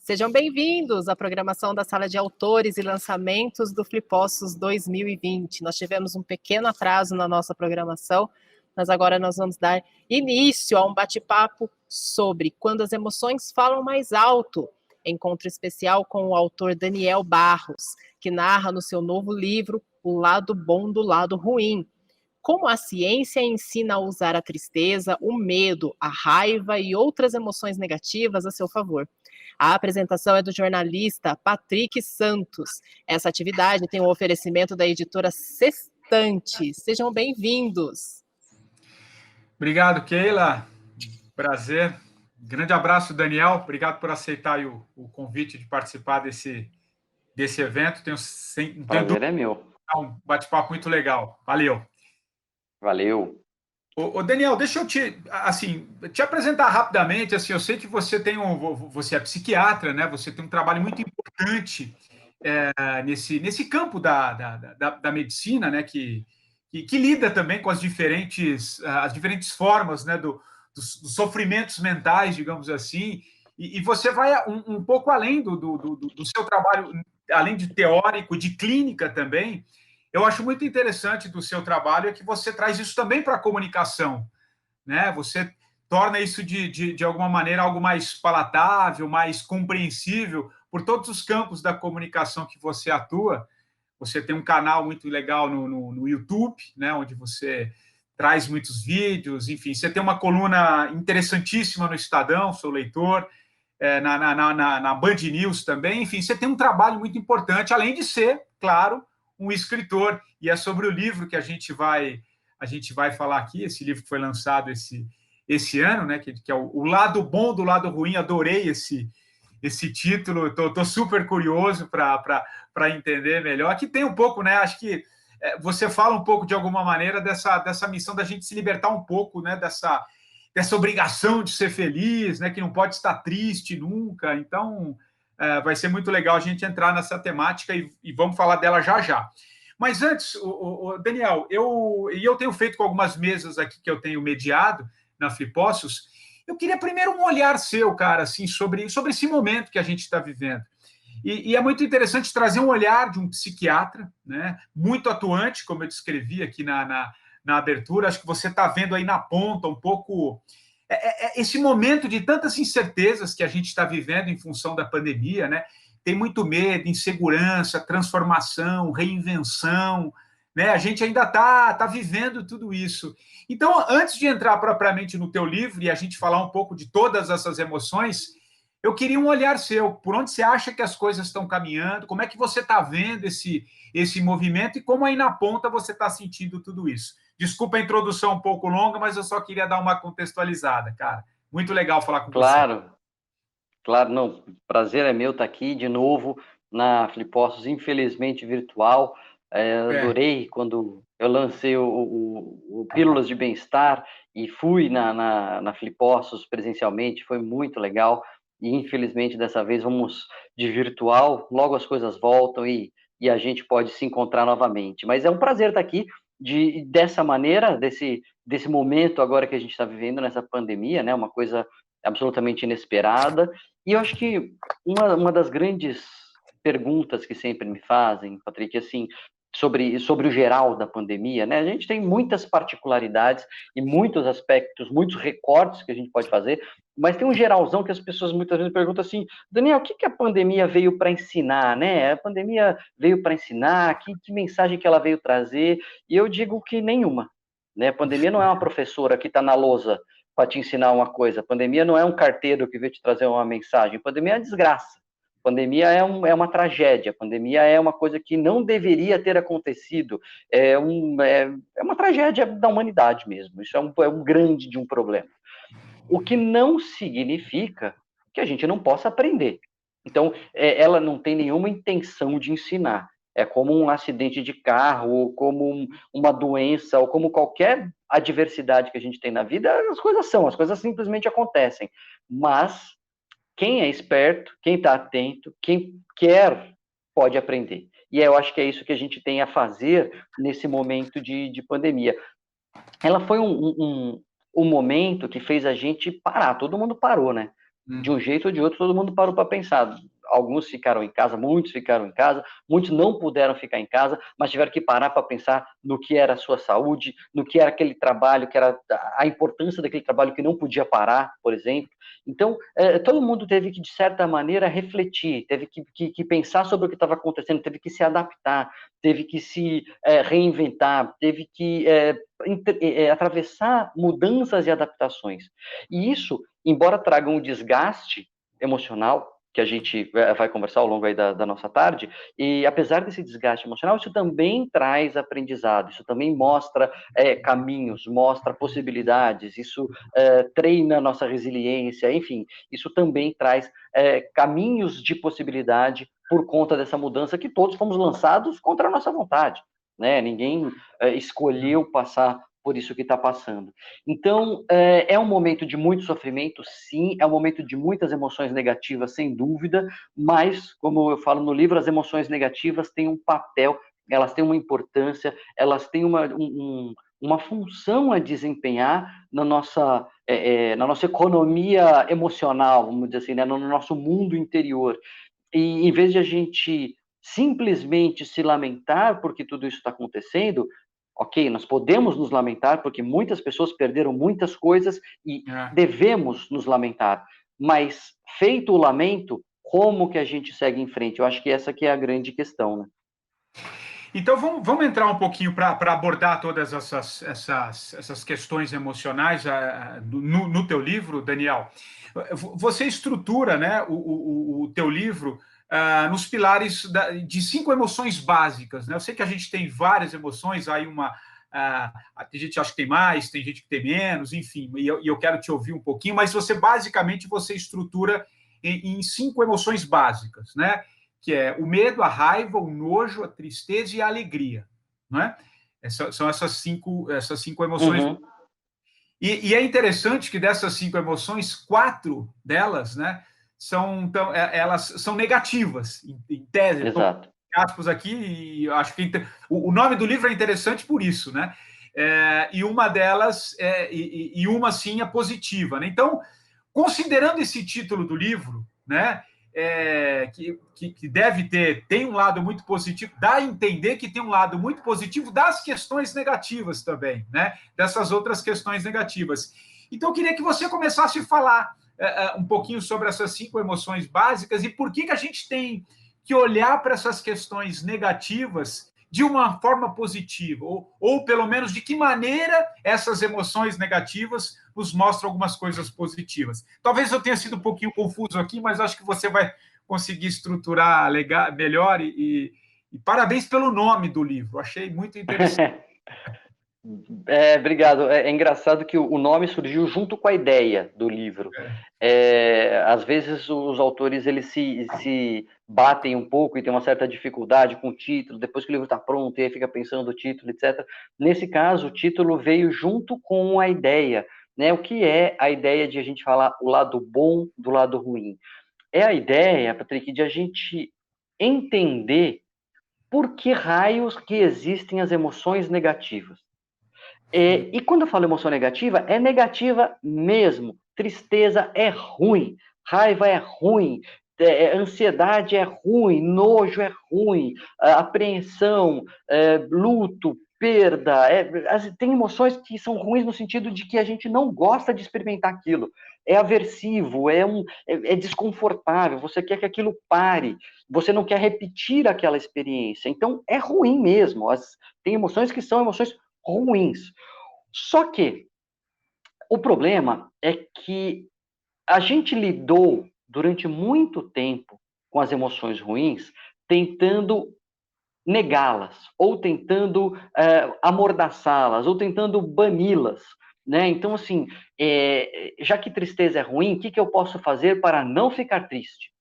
Sejam bem-vindos à programação da Sala de Autores e Lançamentos do Flipossos 2020. Nós tivemos um pequeno atraso na nossa programação, mas agora nós vamos dar início a um bate-papo sobre Quando as Emoções Falam Mais Alto, encontro especial com o autor Daniel Barros, que narra no seu novo livro O Lado Bom do Lado Ruim, como a ciência ensina a usar a tristeza, o medo, a raiva e outras emoções negativas a seu favor. A apresentação é do jornalista Patrick Santos. Essa atividade tem o oferecimento da editora Sextante. Sejam bem-vindos. Obrigado, Keila. Prazer. Grande abraço, Daniel. Obrigado por aceitar o convite de participar desse evento. Prazer é meu. Um bate-papo muito legal. Valeu. Valeu. Ô Daniel, deixa eu te apresentar rapidamente. Assim, eu sei que você é psiquiatra, né? Você tem um trabalho muito importante nesse campo da medicina, né? Que lida também com as diferentes formas, né? Dos sofrimentos mentais, digamos assim. E você vai um pouco além do seu trabalho, além de teórico, de clínica também. Eu acho muito interessante do seu trabalho é que você traz isso também para a comunicação, né? Você torna isso de alguma maneira algo mais palatável, mais compreensível por todos os campos da comunicação que você atua. Você tem um canal muito legal no YouTube, né? Onde você traz muitos vídeos, enfim, você tem uma coluna interessantíssima no Estadão, sou leitor, na Band News também, enfim, você tem um trabalho muito importante, além de ser, claro, um escritor, e é sobre o livro que a gente vai falar aqui, esse livro que foi lançado esse ano, né, que é o Lado Bom do Lado Ruim. Adorei esse título, estou super curioso para entender melhor. Aqui tem um pouco, né, acho que você fala um pouco, de alguma maneira, dessa missão da gente se libertar um pouco, né, dessa obrigação de ser feliz, né, que não pode estar triste nunca. Então, vai ser muito legal a gente entrar nessa temática e vamos falar dela já. Mas antes, Daniel, eu tenho feito com algumas mesas aqui que eu tenho mediado na Flipossos, eu queria primeiro um olhar seu, cara, assim, sobre esse momento que a gente está vivendo. E é muito interessante trazer um olhar de um psiquiatra, né, muito atuante, como eu descrevi aqui na abertura. Acho que você está vendo aí na ponta um pouco esse momento de tantas incertezas que a gente está vivendo em função da pandemia, né? Tem muito medo, insegurança, transformação, reinvenção, né? A gente ainda está vivendo tudo isso. Então, antes de entrar propriamente no teu livro e a gente falar um pouco de todas essas emoções, eu queria um olhar seu. Por onde você acha que as coisas estão caminhando? Como é que você está vendo esse movimento e como aí na ponta você está sentindo tudo isso? Desculpa a introdução um pouco longa, mas eu só queria dar uma contextualizada, cara. Muito legal falar com você. Claro, não. Prazer é meu estar aqui de novo na Flipossos, infelizmente virtual. Adorei quando eu lancei o Pílulas de Bem-Estar e fui na Flipossos presencialmente, foi muito legal. E infelizmente dessa vez vamos de virtual, logo as coisas voltam e a gente pode se encontrar novamente. Mas é um prazer estar aqui dessa maneira, desse momento agora que a gente está vivendo nessa pandemia, né? Uma coisa absolutamente inesperada. E eu acho que uma das grandes perguntas que sempre me fazem, Patrick, assim, sobre o geral da pandemia, né? A gente tem muitas particularidades e muitos aspectos, muitos recortes que a gente pode fazer, mas tem um geralzão que as pessoas muitas vezes perguntam assim: Daniel, o que a pandemia veio para ensinar, né? A pandemia veio para ensinar, que mensagem que ela veio trazer? E eu digo que nenhuma, né? A pandemia não é uma professora que está na lousa para te ensinar uma coisa. A pandemia não é um carteiro que veio te trazer uma mensagem. A pandemia é uma desgraça. A pandemia é uma tragédia. A pandemia é uma coisa que não deveria ter acontecido. É uma tragédia da humanidade mesmo. Isso é um grande de um problema. O que não significa que a gente não possa aprender. Então, ela não tem nenhuma intenção de ensinar. É como um acidente de carro, ou como uma doença, ou como qualquer adversidade que a gente tem na vida, as coisas simplesmente acontecem. Mas quem é esperto, quem está atento, quem quer, pode aprender. E eu acho que é isso que a gente tem a fazer nesse momento de pandemia. Ela foi um momento que fez a gente parar, todo mundo parou, né? De um jeito ou de outro, todo mundo parou para pensar. Alguns ficaram em casa, muitos ficaram em casa, muitos não puderam ficar em casa, mas tiveram que parar para pensar no que era a sua saúde, no que era aquele trabalho, que era a importância daquele trabalho que não podia parar, por exemplo. Então, todo mundo teve que, de certa maneira, refletir, teve que pensar sobre o que estava acontecendo, teve que se adaptar, teve que se reinventar, teve que atravessar mudanças e adaptações. E isso, embora traga um desgaste emocional, que a gente vai conversar ao longo aí da nossa tarde, e apesar desse desgaste emocional, isso também traz aprendizado, isso também mostra caminhos, mostra possibilidades, isso treina a nossa resiliência, enfim, isso também traz caminhos de possibilidade por conta dessa mudança que todos fomos lançados contra a nossa vontade, né? Ninguém escolheu passar por isso que está passando. Então, é um momento de muito sofrimento, sim, é um momento de muitas emoções negativas, sem dúvida, mas, como eu falo no livro, as emoções negativas têm um papel, elas têm uma importância, elas têm uma função a desempenhar na nossa economia emocional, vamos dizer assim, né, no nosso mundo interior. E em vez de a gente simplesmente se lamentar porque tudo isso está acontecendo, ok, nós podemos nos lamentar porque muitas pessoas perderam muitas coisas e devemos nos lamentar, mas feito o lamento, como que a gente segue em frente? Eu acho que essa que é a grande questão, né? Então, vamos entrar um pouquinho para abordar todas essas questões emocionais no teu livro, Daniel. Você estrutura, né, o teu livro nos pilares de 5 emoções básicas, né? Eu sei que a gente tem várias emoções, aí tem gente que acha que tem mais, tem gente que tem menos, enfim, e eu quero te ouvir um pouquinho, mas você estrutura em 5 emoções básicas, né? Que é o medo, a raiva, o nojo, a tristeza e a alegria, não é? São essas cinco emoções. Uhum. E é interessante que dessas 5 emoções, 4 delas, né, elas são negativas, em tese. Exato. Aspas aqui, e acho que o nome do livro é interessante por isso, né? E uma delas, e uma sim é positiva, né? Então, considerando esse título do livro, né, que deve tem um lado muito positivo, dá a entender que tem um lado muito positivo das questões negativas também, né? Dessas outras questões negativas. Então, eu queria que você começasse a falar um pouquinho sobre essas 5 emoções básicas e por que a gente tem que olhar para essas questões negativas de uma forma positiva, ou pelo menos de que maneira essas emoções negativas nos mostram algumas coisas positivas. Talvez eu tenha sido um pouquinho confuso aqui, mas acho que você vai conseguir estruturar melhor e parabéns pelo nome do livro, achei muito interessante. Obrigado. É engraçado que o nome surgiu junto com a ideia do livro. Às vezes os autores eles se batem um pouco e tem uma certa dificuldade com o título, depois que o livro está pronto e aí fica pensando no título, etc. Nesse caso, o título veio junto com a ideia, né? O que é a ideia de a gente falar o lado bom do lado ruim? É a ideia, Patrick, de a gente entender por que raios que existem as emoções negativas. E quando eu falo emoção negativa, é negativa mesmo. Tristeza é ruim, raiva é ruim, ansiedade é ruim, nojo é ruim, apreensão, luto, perda. Tem emoções que são ruins no sentido de que a gente não gosta de experimentar aquilo. É aversivo, é desconfortável, você quer que aquilo pare, você não quer repetir aquela experiência. Então, é ruim mesmo. Tem emoções que são emoções ruins. Só que o problema é que a gente lidou durante muito tempo com as emoções ruins, tentando negá-las, ou tentando amordaçá-las, ou tentando bani-las, né? Então, assim, já que tristeza é ruim, o que eu posso fazer para não ficar triste?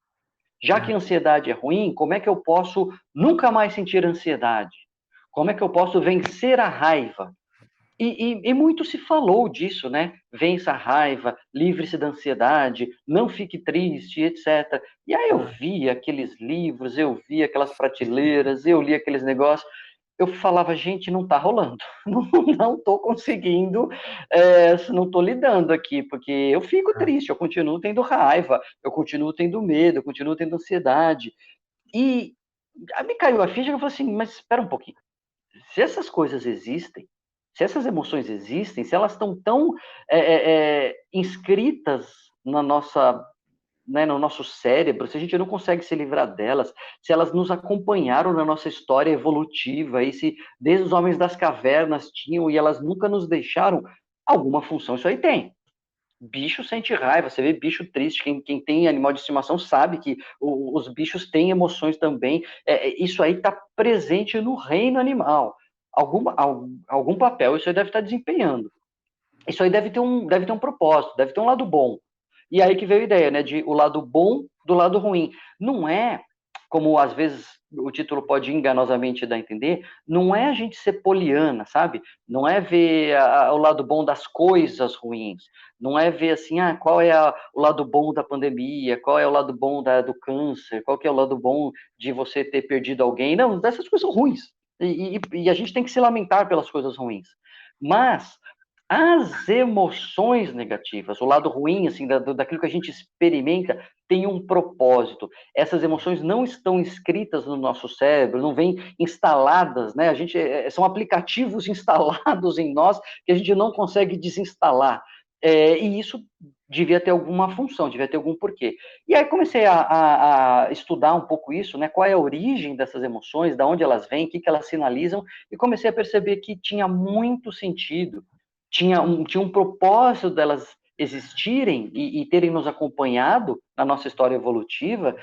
Já que ansiedade é ruim, como é que eu posso nunca mais sentir ansiedade? Como é que eu posso vencer a raiva? E muito se falou disso, né? Vença a raiva, livre-se da ansiedade, não fique triste, etc. E aí eu vi aqueles livros, eu vi aquelas prateleiras, eu li aqueles negócios. eu falava, gente, não tá rolando, não tô conseguindo, não tô lidando aqui, porque eu fico triste, eu continuo tendo raiva, eu continuo tendo medo, eu continuo tendo ansiedade. E aí me caiu a ficha que eu falei assim, mas espera um pouquinho, se essas coisas existem, se essas emoções existem, se elas estão tão inscritas na nossa, né, no nosso cérebro, se a gente não consegue se livrar delas, se elas nos acompanharam na nossa história evolutiva, e se desde os homens das cavernas tinham e elas nunca nos deixaram, alguma função isso aí tem. Bicho sente raiva, você vê bicho triste, quem tem animal de estimação sabe que os bichos têm emoções também, isso aí está presente no reino animal, algum papel isso aí deve estar desempenhando, isso aí deve ter um propósito, deve ter um lado bom. E aí que veio a ideia, né, de o lado bom do lado ruim. Não é, como às vezes o título pode enganosamente dar a entender, não é a gente ser poliana, sabe? Não é ver o lado bom das coisas ruins. Não é ver assim, qual é o lado bom da pandemia, qual é o lado bom do câncer, qual que é o lado bom de você ter perdido alguém. Não, dessas coisas ruins. E a gente tem que se lamentar pelas coisas ruins. Mas as emoções negativas, o lado ruim, assim, daquilo que a gente experimenta, tem um propósito. Essas emoções não estão inscritas no nosso cérebro, não vêm instaladas, né? São aplicativos instalados em nós que a gente não consegue desinstalar. E isso devia ter alguma função, devia ter algum porquê. E aí comecei a estudar um pouco isso, né? Qual é a origem dessas emoções, de onde elas vêm, o que elas sinalizam, e comecei a perceber que tinha muito sentido, tinha um propósito delas existirem e terem nos acompanhado na nossa história evolutiva,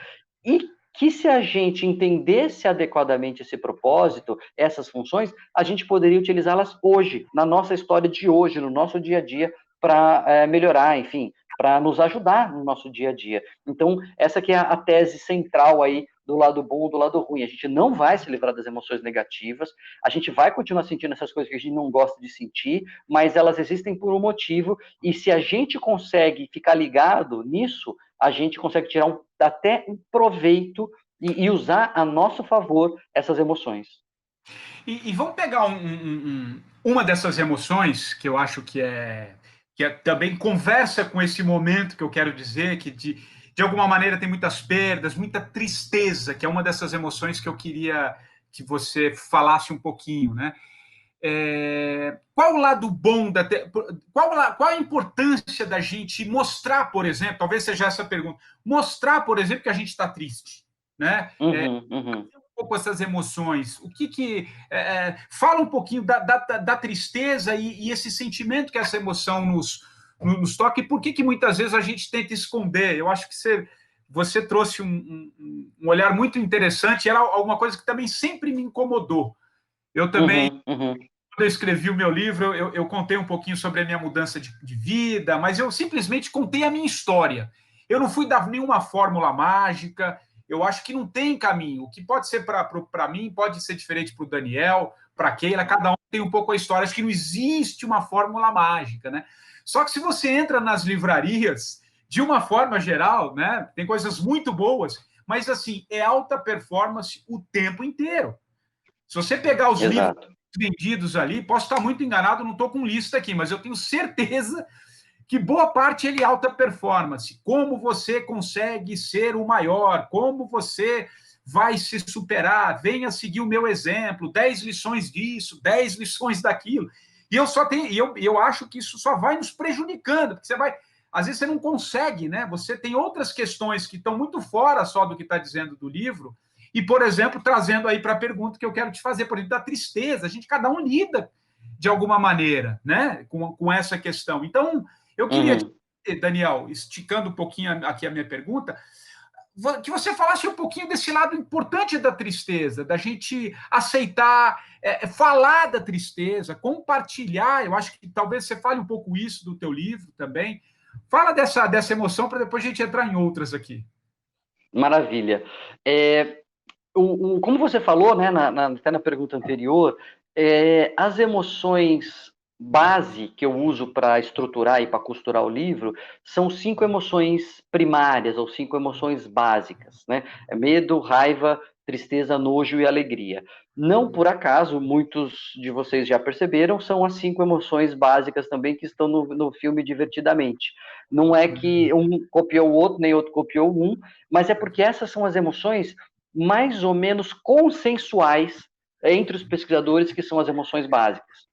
e que se a gente entendesse adequadamente esse propósito, essas funções, a gente poderia utilizá-las hoje, na nossa história de hoje, no nosso dia a dia, para melhorar, enfim, para nos ajudar no nosso dia a dia. Então, essa que é a tese central aí do lado bom ou do lado ruim. A gente não vai se livrar das emoções negativas, a gente vai continuar sentindo essas coisas que a gente não gosta de sentir, mas elas existem por um motivo, e se a gente consegue ficar ligado nisso, a gente consegue tirar até um proveito e usar a nosso favor essas emoções. E vamos pegar uma dessas emoções que eu acho que também conversa com esse momento que eu quero dizer, que de alguma maneira tem muitas perdas, muita tristeza, que é uma dessas emoções que eu queria que você falasse um pouquinho, né? Qual o lado bom qual a importância da gente mostrar, por exemplo, talvez seja essa a pergunta, mostrar, por exemplo, que a gente está triste, né? Um pouco essas emoções, fala um pouquinho da tristeza e esse sentimento que essa emoção nos toca, e por que muitas vezes a gente tenta esconder. Eu acho que você trouxe um olhar muito interessante, e era alguma coisa que também sempre me incomodou. Eu também, quando eu escrevi o meu livro, eu contei um pouquinho sobre a minha mudança de vida, mas eu simplesmente contei a minha história. Eu não fui dar nenhuma fórmula mágica, eu acho que não tem caminho. O que pode ser para mim pode ser diferente para o Daniel, para a Keila, cada um tem um pouco a história. Acho que não existe uma fórmula mágica, né? Só que se você entra nas livrarias, de uma forma geral, né, tem coisas muito boas, mas assim, é alta performance o tempo inteiro. Se você pegar os livros vendidos ali, posso estar muito enganado, não estou com lista aqui, mas eu tenho certeza que boa parte ele é alta performance. Como você consegue ser o maior, como você vai se superar, venha seguir o meu exemplo, 10 lições disso, 10 lições daquilo. E eu acho que isso só vai nos prejudicando, porque às vezes você não consegue, né? Você tem outras questões que estão muito fora só do que está dizendo do livro. E, por exemplo, trazendo aí para a pergunta que eu quero te fazer, por exemplo, da tristeza, cada um lida de alguma maneira, né, com essa questão. Então, eu queria, Daniel, esticando um pouquinho aqui a minha pergunta, que você falasse um pouquinho desse lado importante da tristeza, da gente aceitar, falar da tristeza, compartilhar. Eu acho que talvez você fale um pouco isso do teu livro também. Fala dessa emoção para depois a gente entrar em outras aqui. Maravilha. Como você falou, né, até na pergunta anterior, as emoções base que eu uso para estruturar e para costurar o livro são 5 emoções primárias, ou 5 emoções básicas, né? Medo, raiva, tristeza, nojo e alegria. Não por acaso, muitos de vocês já perceberam, são as 5 emoções básicas também que estão no filme Divertidamente. Não é que um copiou o outro, nem outro copiou um, mas é porque essas são as emoções mais ou menos consensuais entre os pesquisadores, que são as emoções básicas.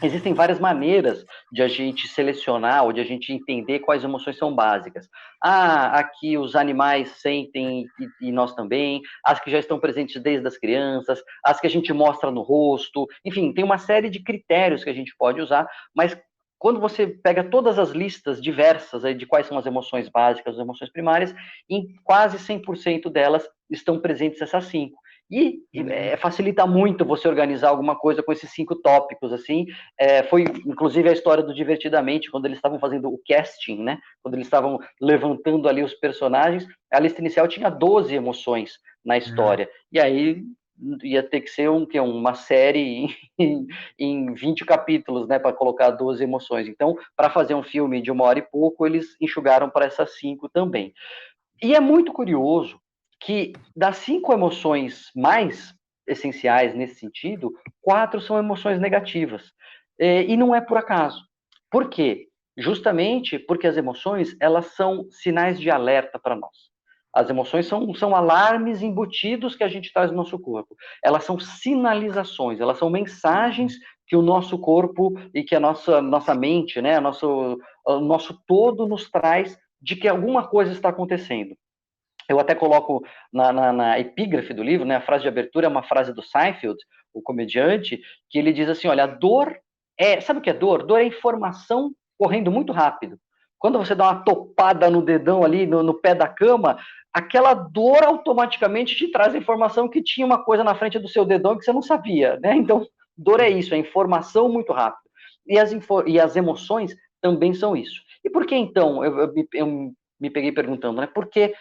Existem várias maneiras de a gente selecionar ou de a gente entender quais emoções são básicas. Aqui os animais sentem e nós também, as que já estão presentes desde as crianças, as que a gente mostra no rosto, enfim, tem uma série de critérios que a gente pode usar, mas quando você pega todas as listas diversas aí de quais são as emoções básicas, as emoções primárias, em quase 100% delas estão presentes essas 5. E facilita muito você organizar alguma coisa com esses 5 tópicos, assim. Foi, inclusive, a história do Divertidamente, quando eles estavam fazendo o casting, né? Quando eles estavam levantando ali os personagens, a lista inicial tinha 12 emoções na história. E aí ia ter que ser uma série em 20 capítulos, né? Para colocar 12 emoções. Então, para fazer um filme de 1 hora e pouco, eles enxugaram para essas 5 também. E é muito curioso que das 5 emoções mais essenciais nesse sentido, 4 são emoções negativas. E não é por acaso. Por quê? Justamente porque as emoções, elas são sinais de alerta para nós. As emoções são alarmes embutidos que a gente traz no nosso corpo. Elas são sinalizações, elas são mensagens que o nosso corpo e que a nossa mente, né, o nosso todo nos traz de que alguma coisa está acontecendo. Eu até coloco na epígrafe do livro, né, a frase de abertura é uma frase do Seinfeld, o comediante, que ele diz assim, olha, a dor sabe o que é dor? Dor é informação correndo muito rápido. Quando você dá uma topada no dedão ali, no pé da cama, aquela dor automaticamente te traz a informação que tinha uma coisa na frente do seu dedão que você não sabia, né? Então, dor é isso, é informação muito rápida. E as emoções também são isso. E por que então, eu me peguei perguntando, né, por que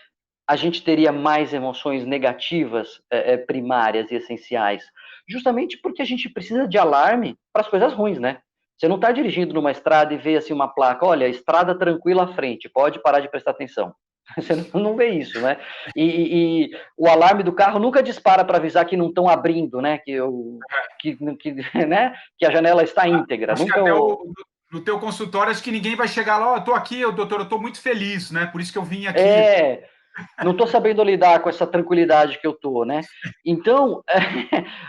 a gente teria mais emoções negativas primárias e essenciais? Justamente porque a gente precisa de alarme para as coisas ruins, né? Você não está dirigindo numa estrada e vê assim uma placa, olha, estrada tranquila à frente, pode parar de prestar atenção. Você não vê isso, né? E o alarme do carro nunca dispara para avisar que não estão abrindo, né? Né? Que a janela está íntegra. Acho Nunca que até no teu consultório, acho que ninguém vai chegar lá, estou aqui, doutor, eu estou muito feliz, né? Por isso que eu vim aqui. Não estou sabendo lidar com essa tranquilidade que eu estou, né? Então,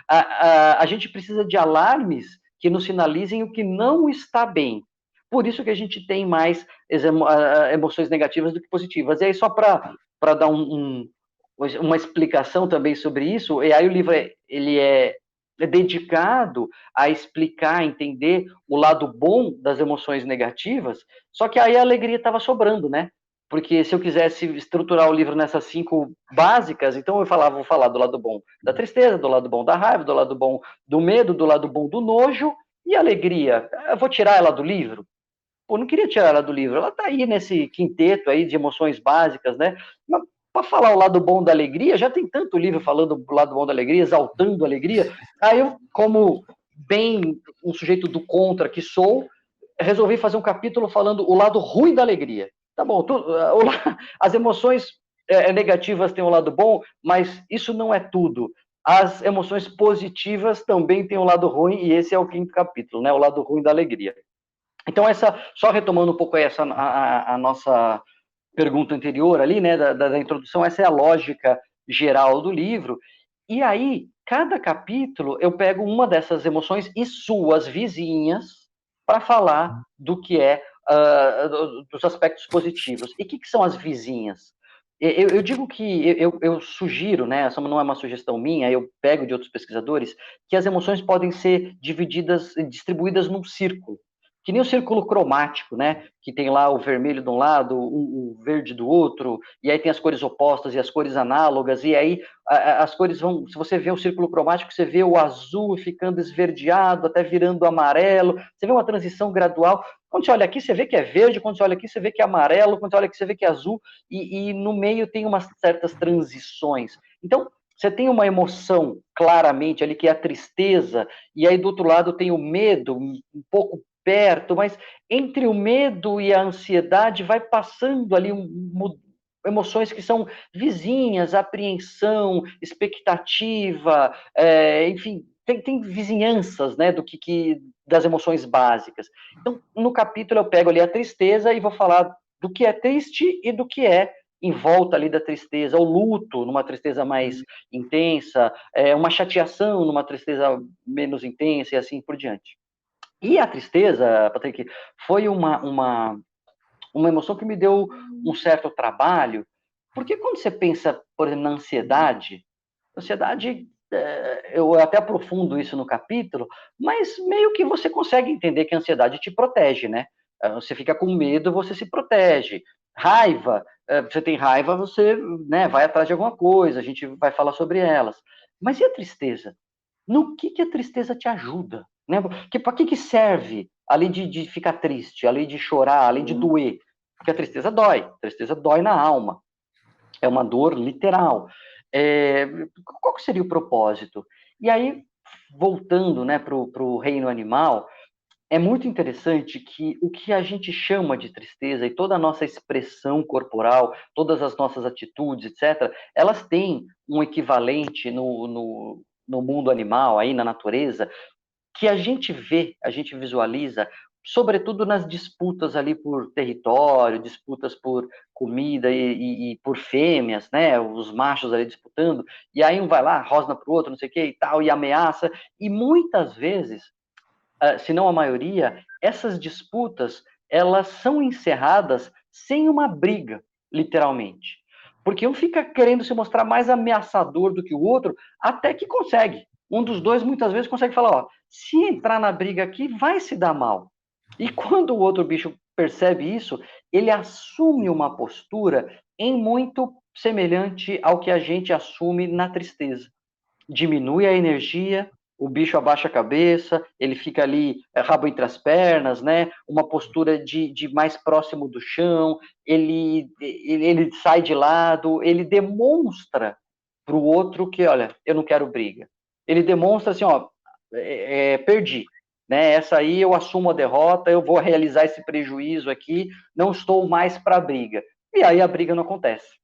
a gente precisa de alarmes que nos sinalizem o que não está bem. Por isso que a gente tem mais emoções negativas do que positivas. E aí, só para dar uma explicação também sobre isso, e aí o livro ele é dedicado a explicar, entender o lado bom das emoções negativas, só que aí a alegria estava sobrando, né? Porque se eu quisesse estruturar o livro nessas 5 básicas, então vou falar do lado bom da tristeza, do lado bom da raiva, do lado bom do medo, do lado bom do nojo e alegria. Eu vou tirar ela do livro? Pô, não queria tirar ela do livro. Ela está aí nesse quinteto aí de emoções básicas, né? Mas para falar o lado bom da alegria, já tem tanto livro falando do lado bom da alegria, exaltando a alegria. Aí eu, como bem um sujeito do contra que sou, resolvi fazer um capítulo falando o lado ruim da alegria. Tá bom, as emoções negativas têm um lado bom, mas isso não é tudo. As emoções positivas também têm um lado ruim, e esse é o 5º capítulo, né? O lado ruim da alegria. Então, só retomando um pouco a nossa pergunta anterior ali, né, da introdução, essa é a lógica geral do livro. E aí, cada capítulo, eu pego uma dessas emoções e suas vizinhas para falar do que é dos aspectos positivos. E o que são as vizinhas? Eu digo que eu sugiro, né, essa não é uma sugestão minha, eu pego de outros pesquisadores, que as emoções podem ser distribuídas num círculo. Que nem o círculo cromático, né? Que tem lá o vermelho de um lado, o verde do outro, e aí tem as cores opostas e as cores análogas, e aí as cores vão... Se você vê o círculo cromático, você vê o azul ficando esverdeado, até virando amarelo, você vê uma transição gradual. Quando você olha aqui, você vê que é verde, quando você olha aqui, você vê que é amarelo, quando você olha aqui, você vê que é azul, e no meio tem umas certas transições. Então, você tem uma emoção claramente ali, que é a tristeza, e aí do outro lado tem o medo, um pouco perto, mas entre o medo e a ansiedade vai passando ali emoções que são vizinhas, apreensão, expectativa, enfim, tem vizinhanças, né, das emoções básicas. Então, no capítulo eu pego ali a tristeza e vou falar do que é triste e do que é em volta ali da tristeza, o luto numa tristeza mais intensa, uma chateação numa tristeza menos intensa e assim por diante. E a tristeza, Patrick, foi uma emoção que me deu um certo trabalho, porque quando você pensa, por exemplo, na ansiedade, eu até aprofundo isso no capítulo, mas meio que você consegue entender que a ansiedade te protege, né? Você fica com medo, você se protege. Raiva, você tem raiva, você, né, vai atrás de alguma coisa, a gente vai falar sobre elas. Mas e a tristeza? No que a tristeza te ajuda? Né? Para que serve, além de ficar triste, além de chorar, além de doer? Porque a tristeza dói na alma, é uma dor literal. Qual que seria o propósito? E aí, voltando, né, para o reino animal, é muito interessante que o que a gente chama de tristeza e toda a nossa expressão corporal, todas as nossas atitudes, etc., elas têm um equivalente no mundo animal, aí na natureza, que a gente vê, a gente visualiza, sobretudo nas disputas ali por território, disputas por comida e por fêmeas, né? Os machos ali disputando, e aí um vai lá, rosna pro outro, não sei o que e tal, e ameaça, e muitas vezes, se não a maioria, essas disputas, elas são encerradas sem uma briga, literalmente. Porque um fica querendo se mostrar mais ameaçador do que o outro, até que consegue. Um dos dois, muitas vezes, consegue falar, ó, se entrar na briga aqui, vai se dar mal. E quando o outro bicho percebe isso, ele assume uma postura em muito semelhante ao que a gente assume na tristeza. Diminui a energia, o bicho abaixa a cabeça, ele fica ali, rabo entre as pernas, né? Uma postura de mais próximo do chão, ele sai de lado, ele demonstra para o outro que, olha, eu não quero briga. Ele demonstra assim, ó, perdi, né? Essa aí eu assumo a derrota, eu vou realizar esse prejuízo aqui, não estou mais para a briga. E aí a briga não acontece.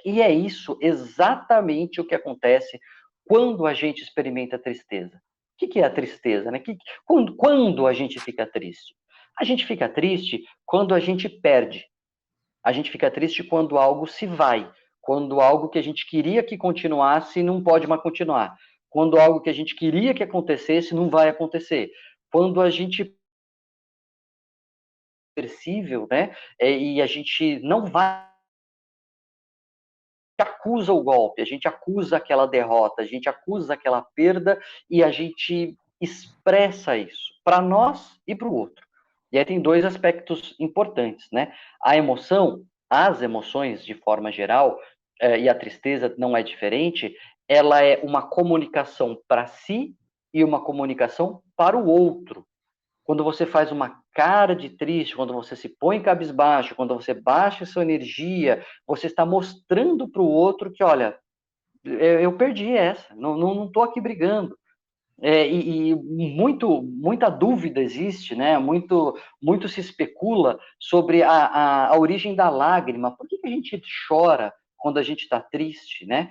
E é isso exatamente o que acontece quando a gente experimenta tristeza. O que é a tristeza? Né? Quando a gente fica triste? A gente fica triste quando a gente perde. A gente fica triste quando algo se vai. Quando algo que a gente queria que continuasse não pode mais continuar. Quando algo que a gente queria que acontecesse não vai acontecer. Quando a gente é irreversível, né? E a gente não vai acusa o golpe, a gente acusa aquela derrota, a gente acusa aquela perda e a gente expressa isso para nós e para o outro. E aí tem dois aspectos importantes, né? A emoção, as emoções de forma geral, e a tristeza não é diferente, ela é uma comunicação para si e uma comunicação para o outro. Quando você faz uma cara de triste, quando você se põe cabisbaixo, quando você baixa sua energia, você está mostrando para o outro que, olha, eu perdi essa, não estou aqui brigando. Muita dúvida existe, né? Muito se especula sobre a origem da lágrima. Por que a gente chora quando a gente está triste, né?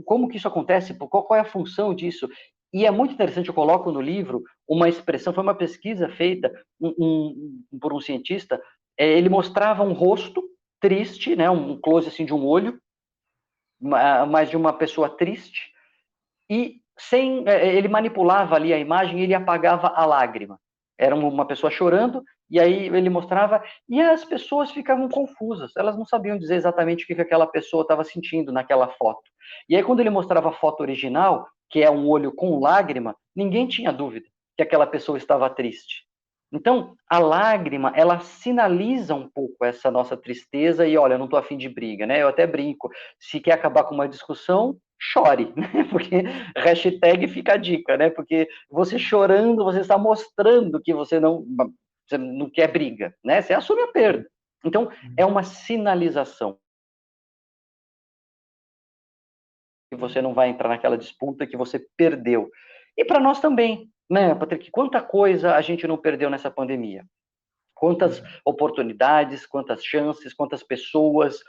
Como que isso acontece? Qual é a função disso? E é muito interessante, eu coloco no livro uma expressão, foi uma pesquisa feita por um cientista, ele mostrava um rosto triste, né, um close assim de um olho, mas de uma pessoa triste, e ele manipulava ali a imagem e ele apagava a lágrima. Era uma pessoa chorando, e aí ele mostrava, e as pessoas ficavam confusas, elas não sabiam dizer exatamente o que aquela pessoa estava sentindo naquela foto. E aí quando ele mostrava a foto original, que é um olho com lágrima, ninguém tinha dúvida que aquela pessoa estava triste. Então, a lágrima, ela sinaliza um pouco essa nossa tristeza e, olha, eu não estou afim de briga, né? Eu até brinco, se quer acabar com uma discussão, chore, né? Porque hashtag fica a dica, né? Porque você chorando, você está mostrando que você não quer briga, né? Você assume a perda. Então, é uma sinalização que você não vai entrar naquela disputa que você perdeu. E para nós também, né, Patrick? Quanta coisa a gente não perdeu nessa pandemia? Quantas oportunidades, quantas chances, quantas pessoas,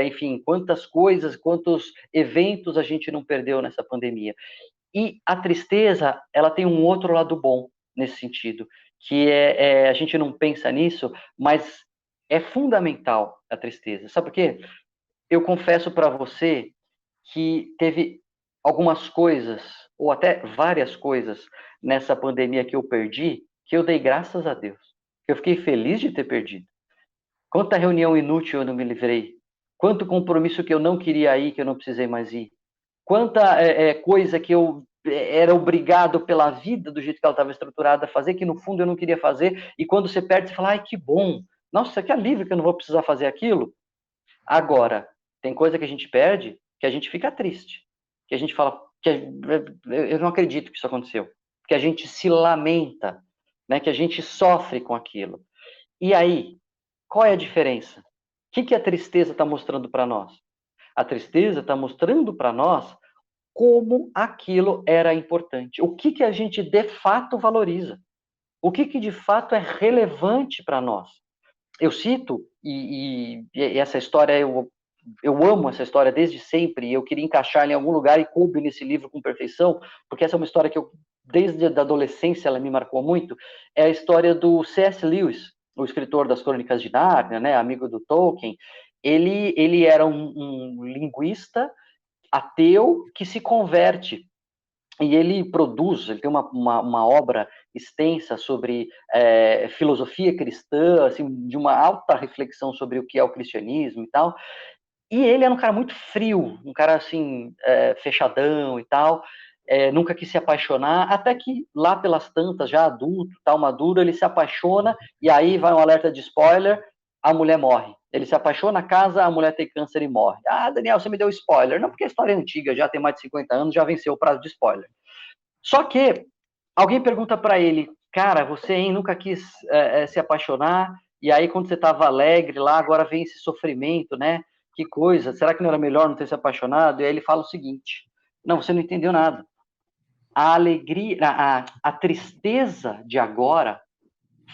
enfim, quantas coisas, quantos eventos a gente não perdeu nessa pandemia. E a tristeza, ela tem um outro lado bom nesse sentido, que a gente não pensa nisso, mas é fundamental a tristeza. Sabe por quê? Eu confesso para você que teve algumas coisas, ou até várias coisas, nessa pandemia que eu perdi, que eu dei graças a Deus. Eu fiquei feliz de ter perdido. Quanta reunião inútil eu não me livrei. Quanto compromisso que eu não queria ir, que eu não precisei mais ir. Quanta coisa que eu era obrigado pela vida, do jeito que ela estava estruturada, a fazer, que no fundo eu não queria fazer. E quando você perde, você fala, ai, que bom. Nossa, que alívio que eu não vou precisar fazer aquilo. Agora, tem coisa que a gente perde que a gente fica triste. Que a gente fala, eu não acredito que isso aconteceu. Que a gente se lamenta, né? Que a gente sofre com aquilo. E aí, qual é a diferença? O que a tristeza está mostrando para nós? A tristeza está mostrando para nós como aquilo era importante. O que a gente de fato valoriza. O que de fato é relevante para nós. Eu cito, e essa história, eu amo essa história desde sempre, e eu queria encaixar em algum lugar e coube nesse livro com perfeição, porque essa é uma história que desde a adolescência ela me marcou muito, é a história do C.S. Lewis, o escritor das Crônicas de Nárnia, né, amigo do Tolkien. Ele era um linguista ateu que se converte. E ele tem uma obra extensa sobre filosofia cristã, assim, de uma alta reflexão sobre o que é o cristianismo e tal. E ele era um cara muito frio, um cara assim, fechadão e tal, nunca quis se apaixonar, até que lá pelas tantas, já adulto, tal, maduro, ele se apaixona, e aí vai um alerta de spoiler, a mulher morre. Ele se apaixona, casa, a mulher tem câncer e morre. Ah, Daniel, você me deu spoiler. Não, porque a história é antiga, já tem mais de 50 anos, já venceu o prazo de spoiler. Só que alguém pergunta para ele, cara, você nunca quis se apaixonar, e aí quando você estava alegre lá, agora vem esse sofrimento, né? Que coisa, será que não era melhor não ter se apaixonado? E aí ele fala o seguinte, não, você não entendeu nada. A alegria, a tristeza de agora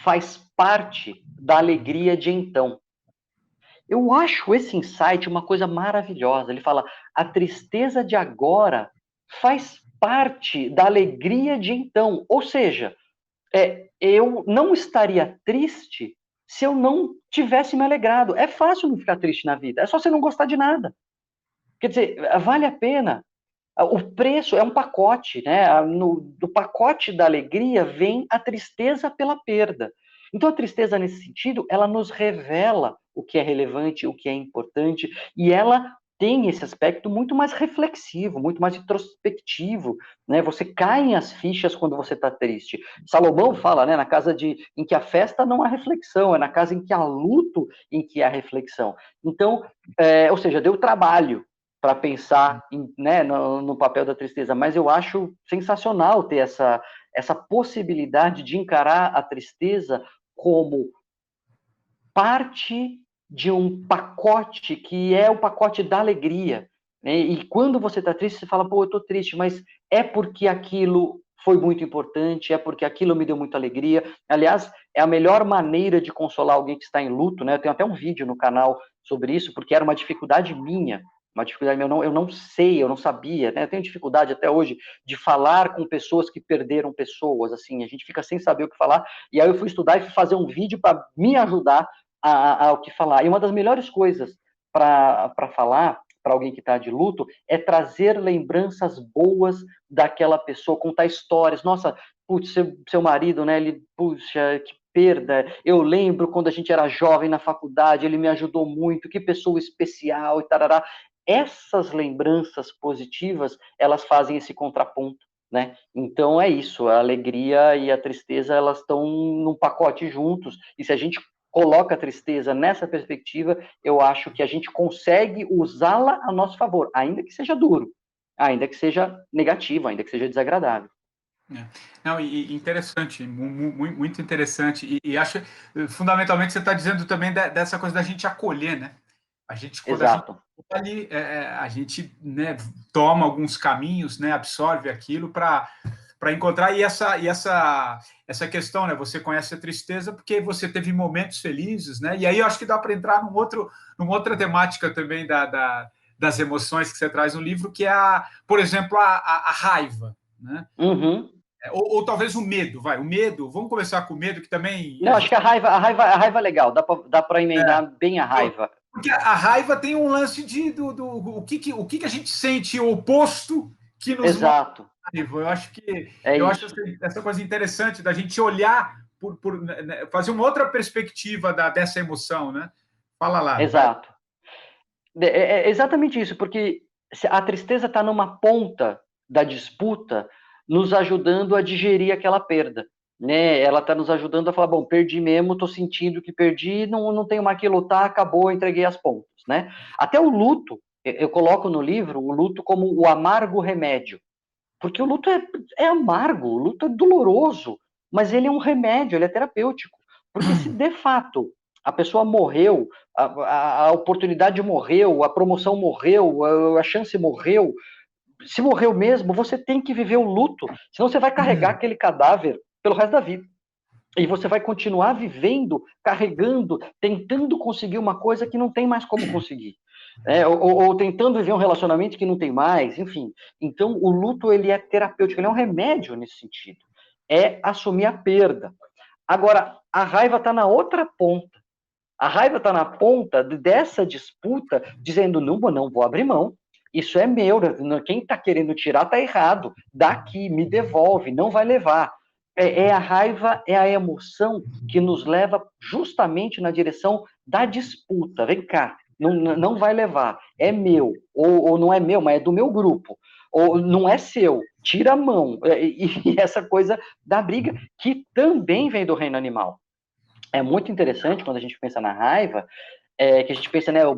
faz parte da alegria de então. Eu acho esse insight uma coisa maravilhosa. Ele fala, a tristeza de agora faz parte da alegria de então. Ou seja, eu não estaria triste se eu não tivesse me alegrado. É fácil não ficar triste na vida, é só você não gostar de nada. Quer dizer, vale a pena. O preço é um pacote, né? Do pacote da alegria vem a tristeza pela perda. Então, a tristeza, nesse sentido, ela nos revela o que é relevante, o que é importante, e ela tem esse aspecto muito mais reflexivo, muito mais introspectivo, né? Você cai as fichas quando você está triste. Salomão fala, né, na casa em que a festa não há reflexão, é na casa em que há luto em que há reflexão. Então, ou seja, deu trabalho para pensar né, no papel da tristeza, mas eu acho sensacional ter essa possibilidade de encarar a tristeza como parte de um pacote que é o pacote da alegria. Né? E quando você está triste, você fala, pô, eu estou triste, mas é porque aquilo foi muito importante, é porque aquilo me deu muita alegria. Aliás, é a melhor maneira de consolar alguém que está em luto, né? Eu tenho até um vídeo no canal sobre isso, porque era uma dificuldade minha, eu não sei, eu não sabia, né? Eu tenho dificuldade até hoje de falar com pessoas que perderam pessoas, assim, a gente fica sem saber o que falar, e aí eu fui estudar e fui fazer um vídeo para me ajudar ao que falar. E uma das melhores coisas para falar para alguém que está de luto é trazer lembranças boas daquela pessoa, contar histórias. Nossa, putz, seu marido, né? Ele, puxa, que perda. Eu lembro quando a gente era jovem na faculdade, ele me ajudou muito, que pessoa especial e tarará. Essas lembranças positivas, elas fazem esse contraponto, né? Então é isso, a alegria e a tristeza, elas estão num pacote juntos, e se a gente coloca a tristeza nessa perspectiva, eu acho que a gente consegue usá-la a nosso favor, ainda que seja duro, ainda que seja negativo, ainda que seja desagradável. Não, e interessante, muito interessante, e acho, fundamentalmente, você está dizendo também dessa coisa da gente acolher, né? A gente, quando Exato. a gente né, toma alguns caminhos, né, absorve aquilo para para encontrar. E essa questão, né? Você conhece a tristeza porque você teve momentos felizes, né? E aí eu acho que dá para entrar numa outra temática também das emoções que você traz no livro, que é, por exemplo, a raiva, né? Uhum. Ou talvez o medo, o medo. Vamos começar com o medo, que também... Não, acho que a raiva é legal, dá para emendar bem a raiva. Porque a raiva tem um lance o que a gente sente oposto que nos Exato. Raiva. Eu acho essa coisa interessante da gente olhar fazer uma outra perspectiva dessa emoção, né? Fala lá. Exato. É exatamente isso, porque a tristeza está numa ponta da disputa, nos ajudando a digerir aquela perda, né? Ela está nos ajudando a falar, bom, perdi mesmo, estou sentindo que perdi, não tenho mais que lutar, acabou, entreguei as pontas, né? Até o luto, eu coloco no livro o luto como o amargo remédio, porque o luto é amargo, o luto é doloroso, mas ele é um remédio, ele é terapêutico, porque se de fato a pessoa morreu, a oportunidade morreu, a promoção morreu, a chance morreu, se morreu mesmo, você tem que viver o luto, senão você vai carregar aquele cadáver pelo resto da vida. E você vai continuar vivendo, carregando, tentando conseguir uma coisa que não tem mais como conseguir. Ou tentando viver um relacionamento que não tem mais, enfim. Então, o luto, ele é terapêutico, ele é um remédio nesse sentido. É assumir a perda. Agora, a raiva está na outra ponta. A raiva está na ponta dessa disputa, dizendo, não vou abrir mão. Isso é meu, quem está querendo tirar está errado. Daqui, me devolve, não vai levar. A raiva, é a emoção que nos leva justamente na direção da disputa. Vem cá, não vai levar, é meu, ou não é meu, mas é do meu grupo, ou não é seu, tira a mão. E essa coisa da briga, que também vem do reino animal. É muito interessante quando a gente pensa na raiva, que a gente pensa, né, um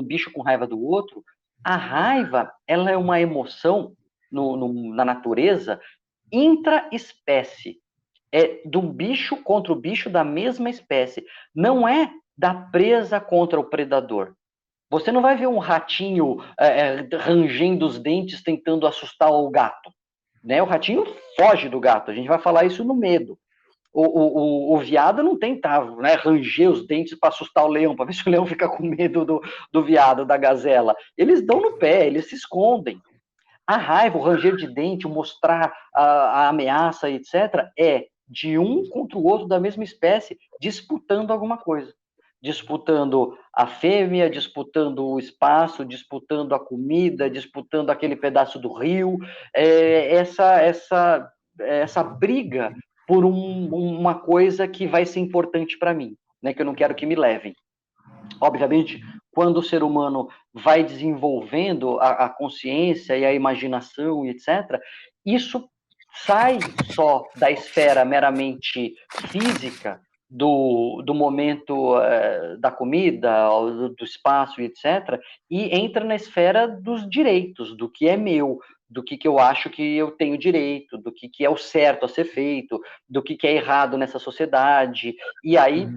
bicho com raiva do outro. A raiva, ela é uma emoção na natureza intraespécie. É do bicho contra o bicho da mesma espécie. Não é da presa contra o predador. Você não vai ver um ratinho rangendo os dentes tentando assustar o gato. Né? O ratinho foge do gato. A gente vai falar isso no medo. O veado não tenta, né, ranger os dentes para assustar o leão, para ver se o leão fica com medo do veado, da gazela. Eles dão no pé, eles se escondem. A raiva, o ranger de dente, o mostrar a ameaça, etc., é de um contra o outro da mesma espécie, disputando alguma coisa. Disputando a fêmea, disputando o espaço, disputando a comida, disputando aquele pedaço do rio. Essa briga por uma coisa que vai ser importante para mim, né, que eu não quero que me levem. Obviamente, quando o ser humano vai desenvolvendo a consciência e a imaginação, etc., isso sai só da esfera meramente física, do momento da comida, do espaço, etc., e entra na esfera dos direitos, do que é meu, do que eu acho que eu tenho direito, do que é o certo a ser feito, do que é errado nessa sociedade. E aí,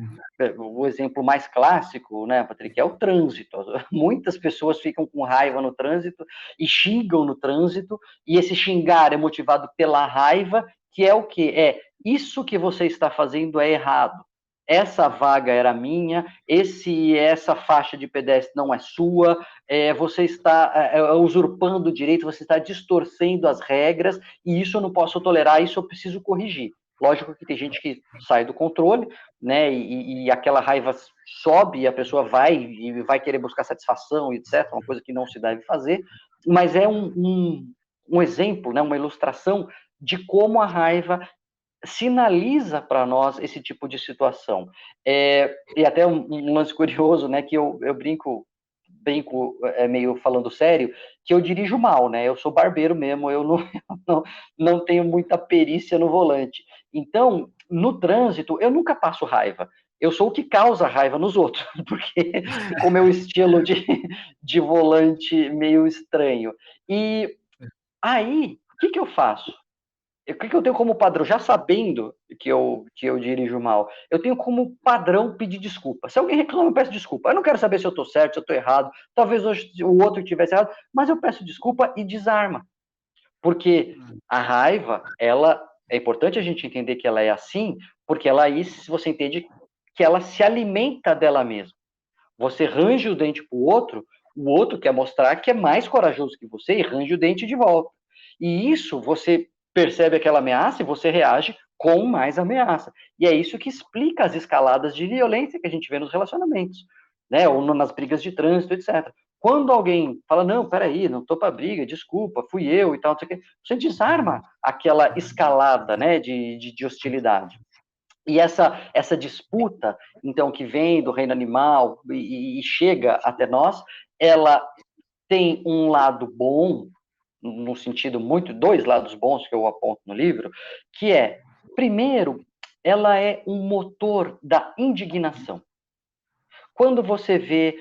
o exemplo mais clássico, né, Patrick, é o trânsito. Muitas pessoas ficam com raiva no trânsito e xingam no trânsito, e esse xingar é motivado pela raiva, que é o quê? Isso que você está fazendo é errado. Essa vaga era minha, essa faixa de pedestre não é sua, você está usurpando o direito, você está distorcendo as regras, e isso eu não posso tolerar, isso eu preciso corrigir. Lógico que tem gente que sai do controle, né, e aquela raiva sobe, e a pessoa vai querer buscar satisfação, etc., uma coisa que não se deve fazer, mas é um exemplo, né, uma ilustração de como a raiva sinaliza para nós esse tipo de situação. E até um lance curioso, né, que eu brinco meio falando sério, que eu dirijo mal, né? Eu sou barbeiro mesmo, eu não tenho muita perícia no volante. Então, no trânsito, eu nunca passo raiva. Eu sou o que causa raiva nos outros, porque com o meu estilo de volante meio estranho. E aí, o que eu faço? O que eu tenho como padrão, já sabendo que eu dirijo mal, eu tenho como padrão pedir desculpa. Se alguém reclama, eu peço desculpa. Eu não quero saber se eu estou certo, se eu estou errado. Talvez hoje o outro estivesse errado, mas eu peço desculpa e desarma. Porque a raiva, ela é importante a gente entender que ela é assim, porque ela aí, se você entende que ela se alimenta dela mesma. Você range o dente para o outro quer mostrar que é mais corajoso que você e range o dente de volta. E isso, você percebe aquela ameaça e você reage com mais ameaça. E é isso que explica as escaladas de violência que a gente vê nos relacionamentos, né? Ou nas brigas de trânsito, etc. Quando alguém fala, não, peraí, não tô para briga, desculpa, fui eu e tal, não sei o quê, você desarma aquela escalada, né, de hostilidade. E essa disputa, então, que vem do reino animal e chega até nós, ela tem um lado bom, no sentido muito, dois lados bons que eu aponto no livro, que é, primeiro, ela é um motor da indignação. Quando você vê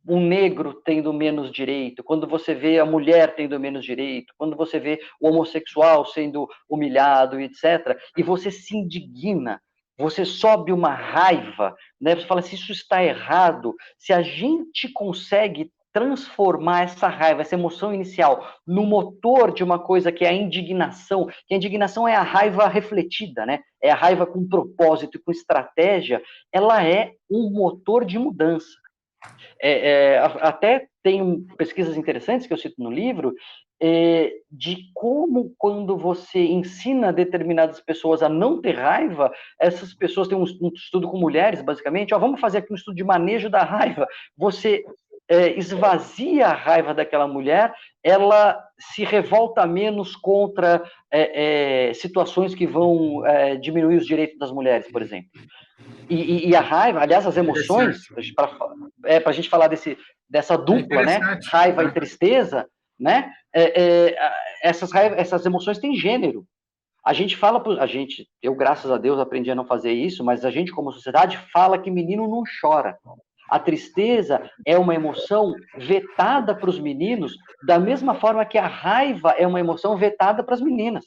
um negro tendo menos direito, quando você vê a mulher tendo menos direito, quando você vê o homossexual sendo humilhado, etc., e você se indigna, você sobe uma raiva, né? Você fala, se isso está errado, se a gente consegue transformar essa raiva, essa emoção inicial, no motor de uma coisa que é a indignação, que a indignação é a raiva refletida, né? É a raiva com propósito e com estratégia, ela é um motor de mudança. Até tem pesquisas interessantes que eu cito no livro, de como, quando você ensina determinadas pessoas a não ter raiva, essas pessoas têm um estudo com mulheres, basicamente, vamos fazer aqui um estudo de manejo da raiva. Você esvazia a raiva daquela mulher, ela se revolta menos contra situações que vão diminuir os direitos das mulheres, por exemplo. E a raiva, aliás, as emoções, para a gente falar dessa dupla, né? Raiva e tristeza, né? Essas emoções têm gênero. A gente fala, eu, graças a Deus, aprendi a não fazer isso, mas a gente, como sociedade, fala que menino não chora. A tristeza é uma emoção vetada para os meninos, da mesma forma que a raiva é uma emoção vetada para as meninas.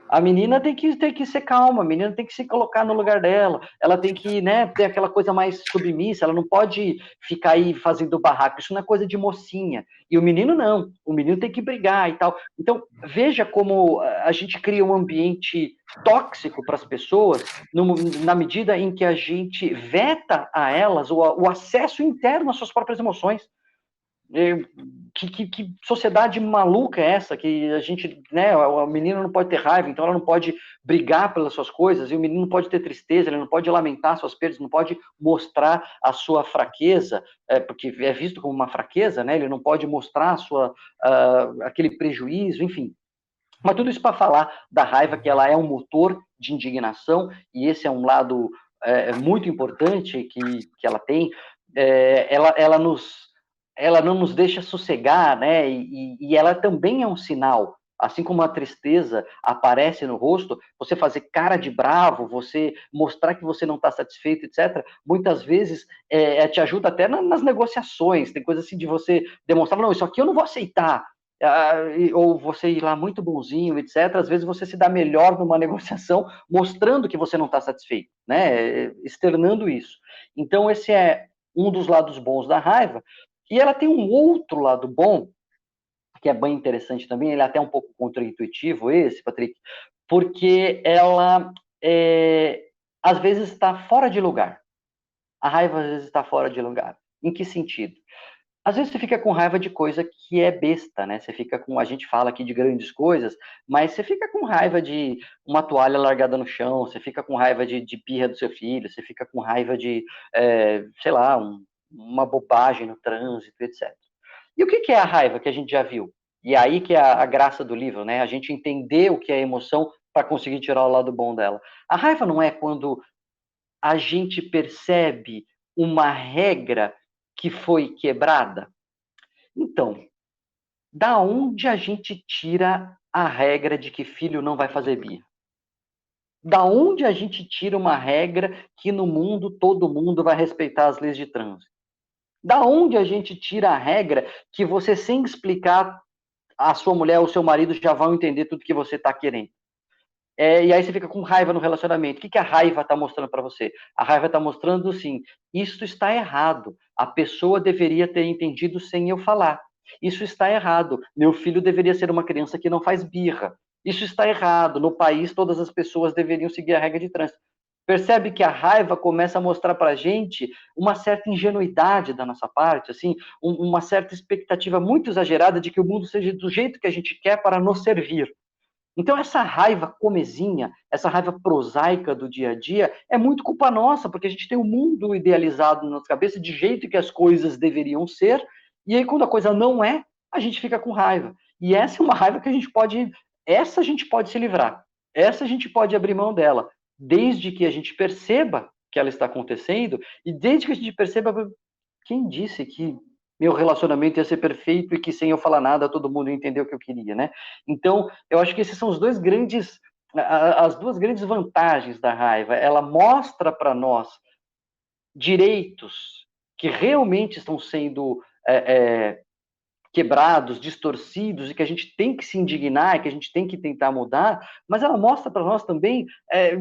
A menina tem que ser calma, a menina tem que se colocar no lugar dela, ela tem que, né, ter aquela coisa mais submissa, ela não pode ficar aí fazendo barraco, isso não é coisa de mocinha. E o menino não, o menino tem que brigar e tal. Então, veja como a gente cria um ambiente tóxico para as pessoas, na medida em que a gente veta a elas o acesso interno às suas próprias emoções. Que sociedade maluca é essa? Que a gente, né, a menina não pode ter raiva, então ela não pode brigar pelas suas coisas, e o menino não pode ter tristeza, ele não pode lamentar suas perdas, não pode mostrar a sua fraqueza, porque é visto como uma fraqueza, né? Ele não pode mostrar aquele prejuízo, enfim. Mas tudo isso para falar da raiva, que ela é um motor de indignação, e esse é um lado muito importante que ela tem. Ela não nos deixa sossegar, né? E ela também é um sinal. Assim como a tristeza aparece no rosto, você fazer cara de bravo, você mostrar que você não está satisfeito, etc., muitas vezes te ajuda até nas negociações. Tem coisa assim de você demonstrar, não, isso aqui eu não vou aceitar. Ou você ir lá muito bonzinho, etc. Às vezes você se dá melhor numa negociação mostrando que você não está satisfeito, né? Externando isso. Então, esse é um dos lados bons da raiva. E ela tem um outro lado bom, que é bem interessante também, ele é até um pouco contraintuitivo esse, Patrick, porque ela, às vezes, está fora de lugar. A raiva, às vezes, está fora de lugar. Em que sentido? Às vezes você fica com raiva de coisa que é besta, né? Você fica com, a gente fala aqui de grandes coisas, mas você fica com raiva de uma toalha largada no chão, você fica com raiva de birra do seu filho, você fica com raiva de, sei lá, uma bobagem no trânsito, etc. E o que é a raiva que a gente já viu? E aí que é a graça do livro, né? A gente entender o que é emoção para conseguir tirar o lado bom dela. A raiva não é quando a gente percebe uma regra que foi quebrada. Então, da onde a gente tira a regra de que filho não vai fazer birra? Da onde a gente tira uma regra que no mundo todo mundo vai respeitar as leis de trânsito? Da onde a gente tira a regra que você, sem explicar, a sua mulher ou seu marido já vão entender tudo que você está querendo? E aí você fica com raiva no relacionamento. O que a raiva está mostrando para você? A raiva está mostrando, sim, isso está errado. A pessoa deveria ter entendido sem eu falar. Isso está errado. Meu filho deveria ser uma criança que não faz birra. Isso está errado. No país, todas as pessoas deveriam seguir a regra de trânsito. Percebe que a raiva começa a mostrar para a gente uma certa ingenuidade da nossa parte, assim, uma certa expectativa muito exagerada de que o mundo seja do jeito que a gente quer para nos servir. Então, essa raiva comezinha, essa raiva prosaica do dia a dia, é muito culpa nossa, porque a gente tem um mundo idealizado na nossa cabeça de jeito que as coisas deveriam ser, e aí quando a coisa não é, a gente fica com raiva. E essa é uma raiva que essa a gente pode se livrar, essa a gente pode abrir mão dela, desde que a gente perceba que ela está acontecendo, e desde que a gente perceba, quem disse que meu relacionamento ia ser perfeito e que sem eu falar nada todo mundo ia entender o que eu queria, né? Então, eu acho que esses são as duas grandes vantagens da raiva. Ela mostra para nós direitos que realmente estão sendo quebrados, distorcidos, e que a gente tem que se indignar, que a gente tem que tentar mudar, mas ela mostra para nós também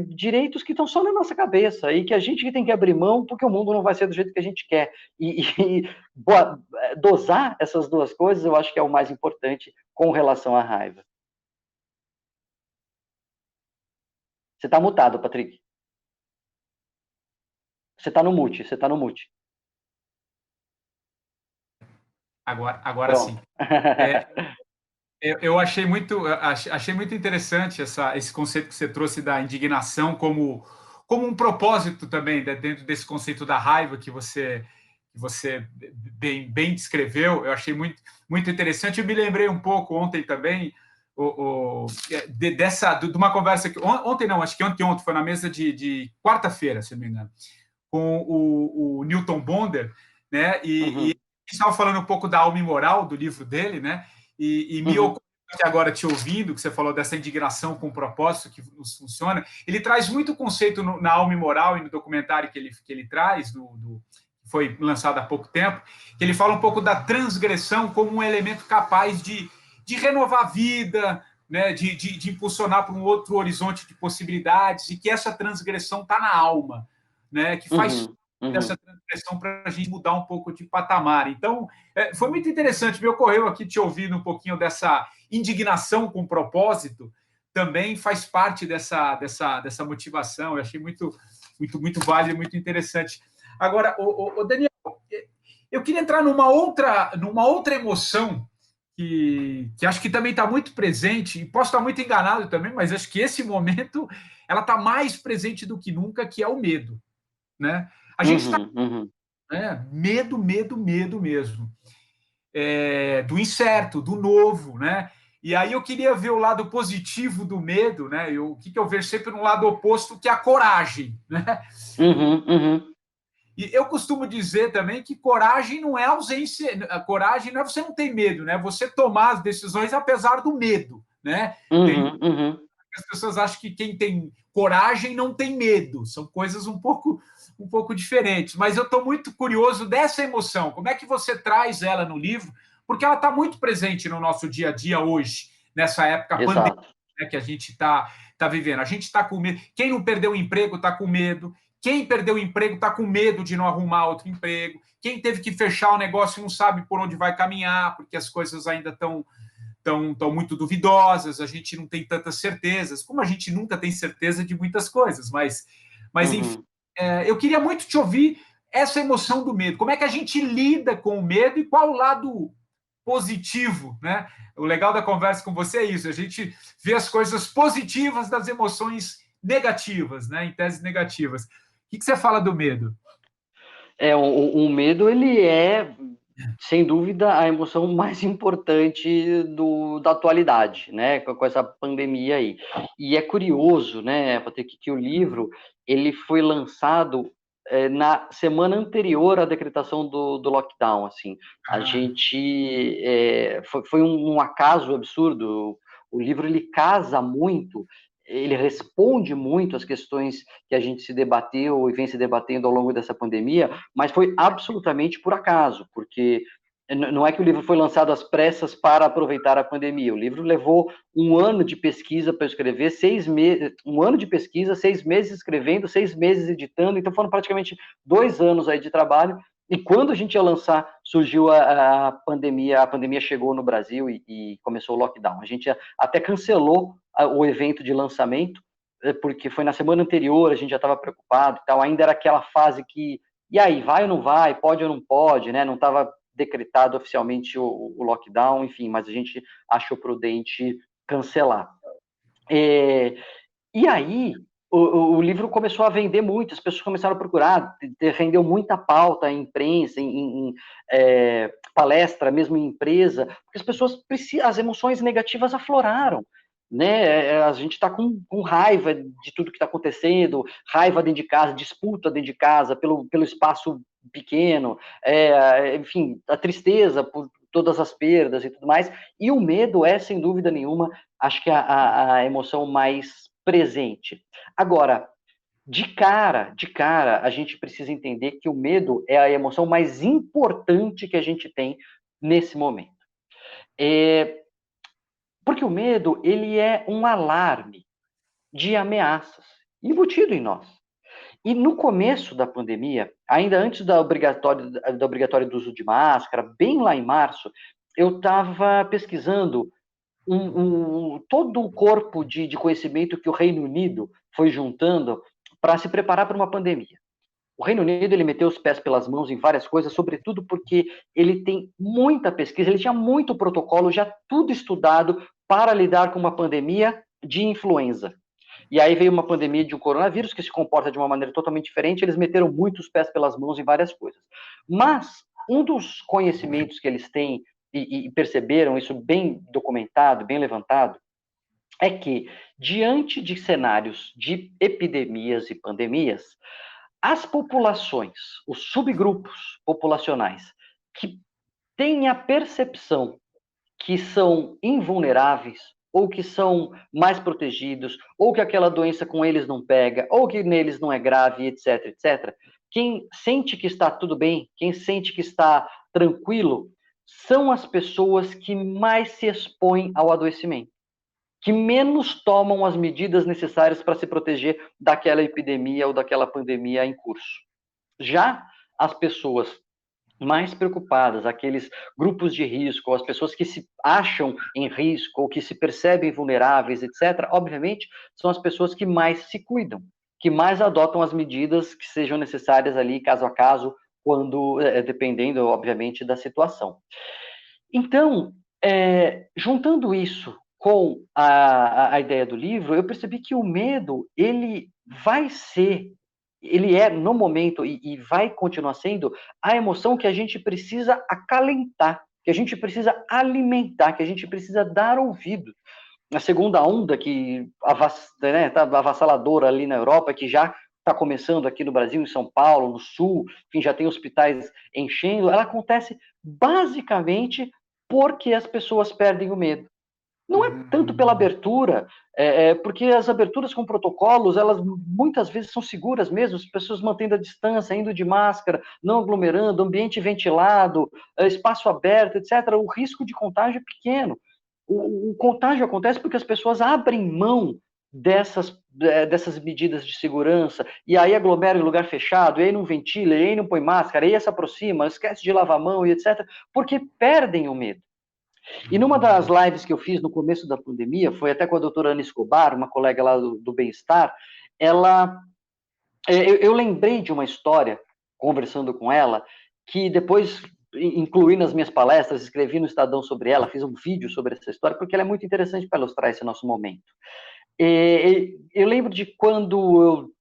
direitos que estão só na nossa cabeça, e que a gente tem que abrir mão, porque o mundo não vai ser do jeito que a gente quer. E dosar essas duas coisas, eu acho que é o mais importante com relação à raiva. Você está mutado, Patrick. Você está no mute. Agora sim. Eu achei muito interessante esse conceito que você trouxe da indignação como um propósito também, né, dentro desse conceito da raiva que você bem descreveu. Eu achei muito, muito interessante. Eu me lembrei um pouco ontem também de uma conversa que ontem não, acho que ontem foi na mesa de quarta-feira, se não me engano, com o Newton Bonder, né? E estava falando um pouco da alma imoral do livro dele, né? E me ocorreu que agora te ouvindo, que você falou dessa indignação com propósito que nos funciona, ele traz muito conceito na alma imoral e no documentário que ele traz, que foi lançado há pouco tempo, que ele fala um pouco da transgressão como um elemento capaz de renovar a vida, né? de impulsionar para um outro horizonte de possibilidades, e que essa transgressão está na alma, né? Que faz dessa transgressão para a gente mudar um pouco de patamar. Então, foi muito interessante, me ocorreu aqui te ouvindo um pouquinho dessa indignação com propósito, também faz parte dessa motivação. Eu achei muito, muito, muito válido, muito interessante. Agora, o Daniel, eu queria entrar numa outra emoção que acho que também está muito presente, e posso estar muito enganado também, mas acho que esse momento ela está mais presente do que nunca, que é o medo, né? A gente está medo mesmo, do incerto, do novo, né? E aí eu queria ver o lado positivo do medo, né? O que eu vejo sempre no lado oposto, que é a coragem, né? E eu costumo dizer também que coragem não é ausência, a coragem não é você não ter medo, né? Você tomar as decisões apesar do medo, né? As pessoas acham que quem tem coragem não tem medo, são coisas um pouco diferentes, mas eu estou muito curioso dessa emoção, como é que você traz ela no livro, porque ela está muito presente no nosso dia a dia hoje, nessa época pandêmica, né, que a gente está vivendo. A gente está com medo, quem não perdeu o emprego está com medo, quem perdeu o emprego está com medo de não arrumar outro emprego, quem teve que fechar o negócio não sabe por onde vai caminhar, porque as coisas ainda estão muito duvidosas, a gente não tem tantas certezas, como a gente nunca tem certeza de muitas coisas, mas enfim, eu queria muito te ouvir essa emoção do medo, como é que a gente lida com o medo e qual o lado positivo, né? O legal da conversa com você é isso, a gente vê as coisas positivas das emoções negativas, né? Em teses negativas. O que você fala do medo? O medo, ele é, sem dúvida, a emoção mais importante da atualidade, né, com essa pandemia aí. E é curioso, né, Patrick, que o livro ele foi lançado na semana anterior à decretação do lockdown, assim. A gente foi um acaso absurdo. O livro ele casa muito, ele responde muito às questões que a gente se debateu e vem se debatendo ao longo dessa pandemia, mas foi absolutamente por acaso, porque não é que o livro foi lançado às pressas para aproveitar a pandemia. O livro levou um ano de pesquisa para escrever, 6 meses, um ano de pesquisa, 6 meses escrevendo, 6 meses editando, então foram praticamente 2 anos aí de trabalho E quando a gente ia lançar, surgiu a pandemia chegou no Brasil e começou o lockdown. A gente até cancelou o evento de lançamento, porque foi na semana anterior, a gente já estava preocupado e tal, ainda era aquela fase que, e aí, vai ou não vai, pode ou não pode, né? Não estava decretado oficialmente o lockdown, enfim, mas a gente achou prudente cancelar. E aí, o livro começou a vender muito, as pessoas começaram a procurar, rendeu muita pauta em imprensa, em palestra, mesmo em empresa, porque as pessoas as emoções negativas afloraram, né? A gente está com raiva de tudo que está acontecendo, raiva dentro de casa, disputa dentro de casa pelo espaço pequeno, enfim, a tristeza por todas as perdas e tudo mais, e o medo é, sem dúvida nenhuma, acho que a emoção mais presente. Agora, de cara, a gente precisa entender que o medo é a emoção mais importante que a gente tem nesse momento. Porque o medo, ele é um alarme de ameaças embutido em nós. E no começo da pandemia, ainda antes da obrigatória do uso de máscara, bem lá em março, eu estava pesquisando todo o corpo de conhecimento que o Reino Unido foi juntando para se preparar para uma pandemia. O Reino Unido, ele meteu os pés pelas mãos em várias coisas, sobretudo porque ele tem muita pesquisa, ele tinha muito protocolo, já tudo estudado para lidar com uma pandemia de influenza. E aí veio uma pandemia de um coronavírus que se comporta de uma maneira totalmente diferente, eles meteram muito os pés pelas mãos em várias coisas. Mas um dos conhecimentos que eles têm e perceberam isso bem documentado, bem levantado, é que, diante de cenários de epidemias e pandemias, as populações, os subgrupos populacionais que têm a percepção que são invulneráveis, ou que são mais protegidos, ou que aquela doença com eles não pega, ou que neles não é grave, etc, etc. Quem sente que está tudo bem, quem sente que está tranquilo, são as pessoas que mais se expõem ao adoecimento, que menos tomam as medidas necessárias para se proteger daquela epidemia ou daquela pandemia em curso. Já as pessoas mais preocupadas, aqueles grupos de risco, as pessoas que se acham em risco ou que se percebem vulneráveis, etc., obviamente, são as pessoas que mais se cuidam, que mais adotam as medidas que sejam necessárias ali, caso a caso, quando, dependendo, obviamente, da situação. Então, juntando isso com a ideia do livro, eu percebi que o medo, ele é, no momento, e vai continuar sendo, a emoção que a gente precisa acalentar, que a gente precisa alimentar, que a gente precisa dar ouvido. A segunda onda, que tá avassaladora ali na Europa, que já está começando aqui no Brasil, em São Paulo, no Sul, enfim, já tem hospitais enchendo, ela acontece basicamente porque as pessoas perdem o medo. Não é tanto pela abertura, porque as aberturas com protocolos, elas muitas vezes são seguras mesmo, as pessoas mantendo a distância, indo de máscara, não aglomerando, ambiente ventilado, espaço aberto, etc. O risco de contágio é pequeno. O contágio acontece porque as pessoas abrem mão dessas medidas de segurança, e aí aglomera em lugar fechado, e aí não ventila, e aí não põe máscara, e aí se aproxima, esquece de lavar a mão, e etc., porque perdem o medo. E numa das lives que eu fiz no começo da pandemia, foi até com a doutora Ana Escobar, uma colega lá do Bem-Estar, eu lembrei de uma história, conversando com ela, que depois incluí nas minhas palestras, escrevi no Estadão sobre ela, fiz um vídeo sobre essa história, porque ela é muito interessante para ilustrar esse nosso momento. Eu lembro de quando eu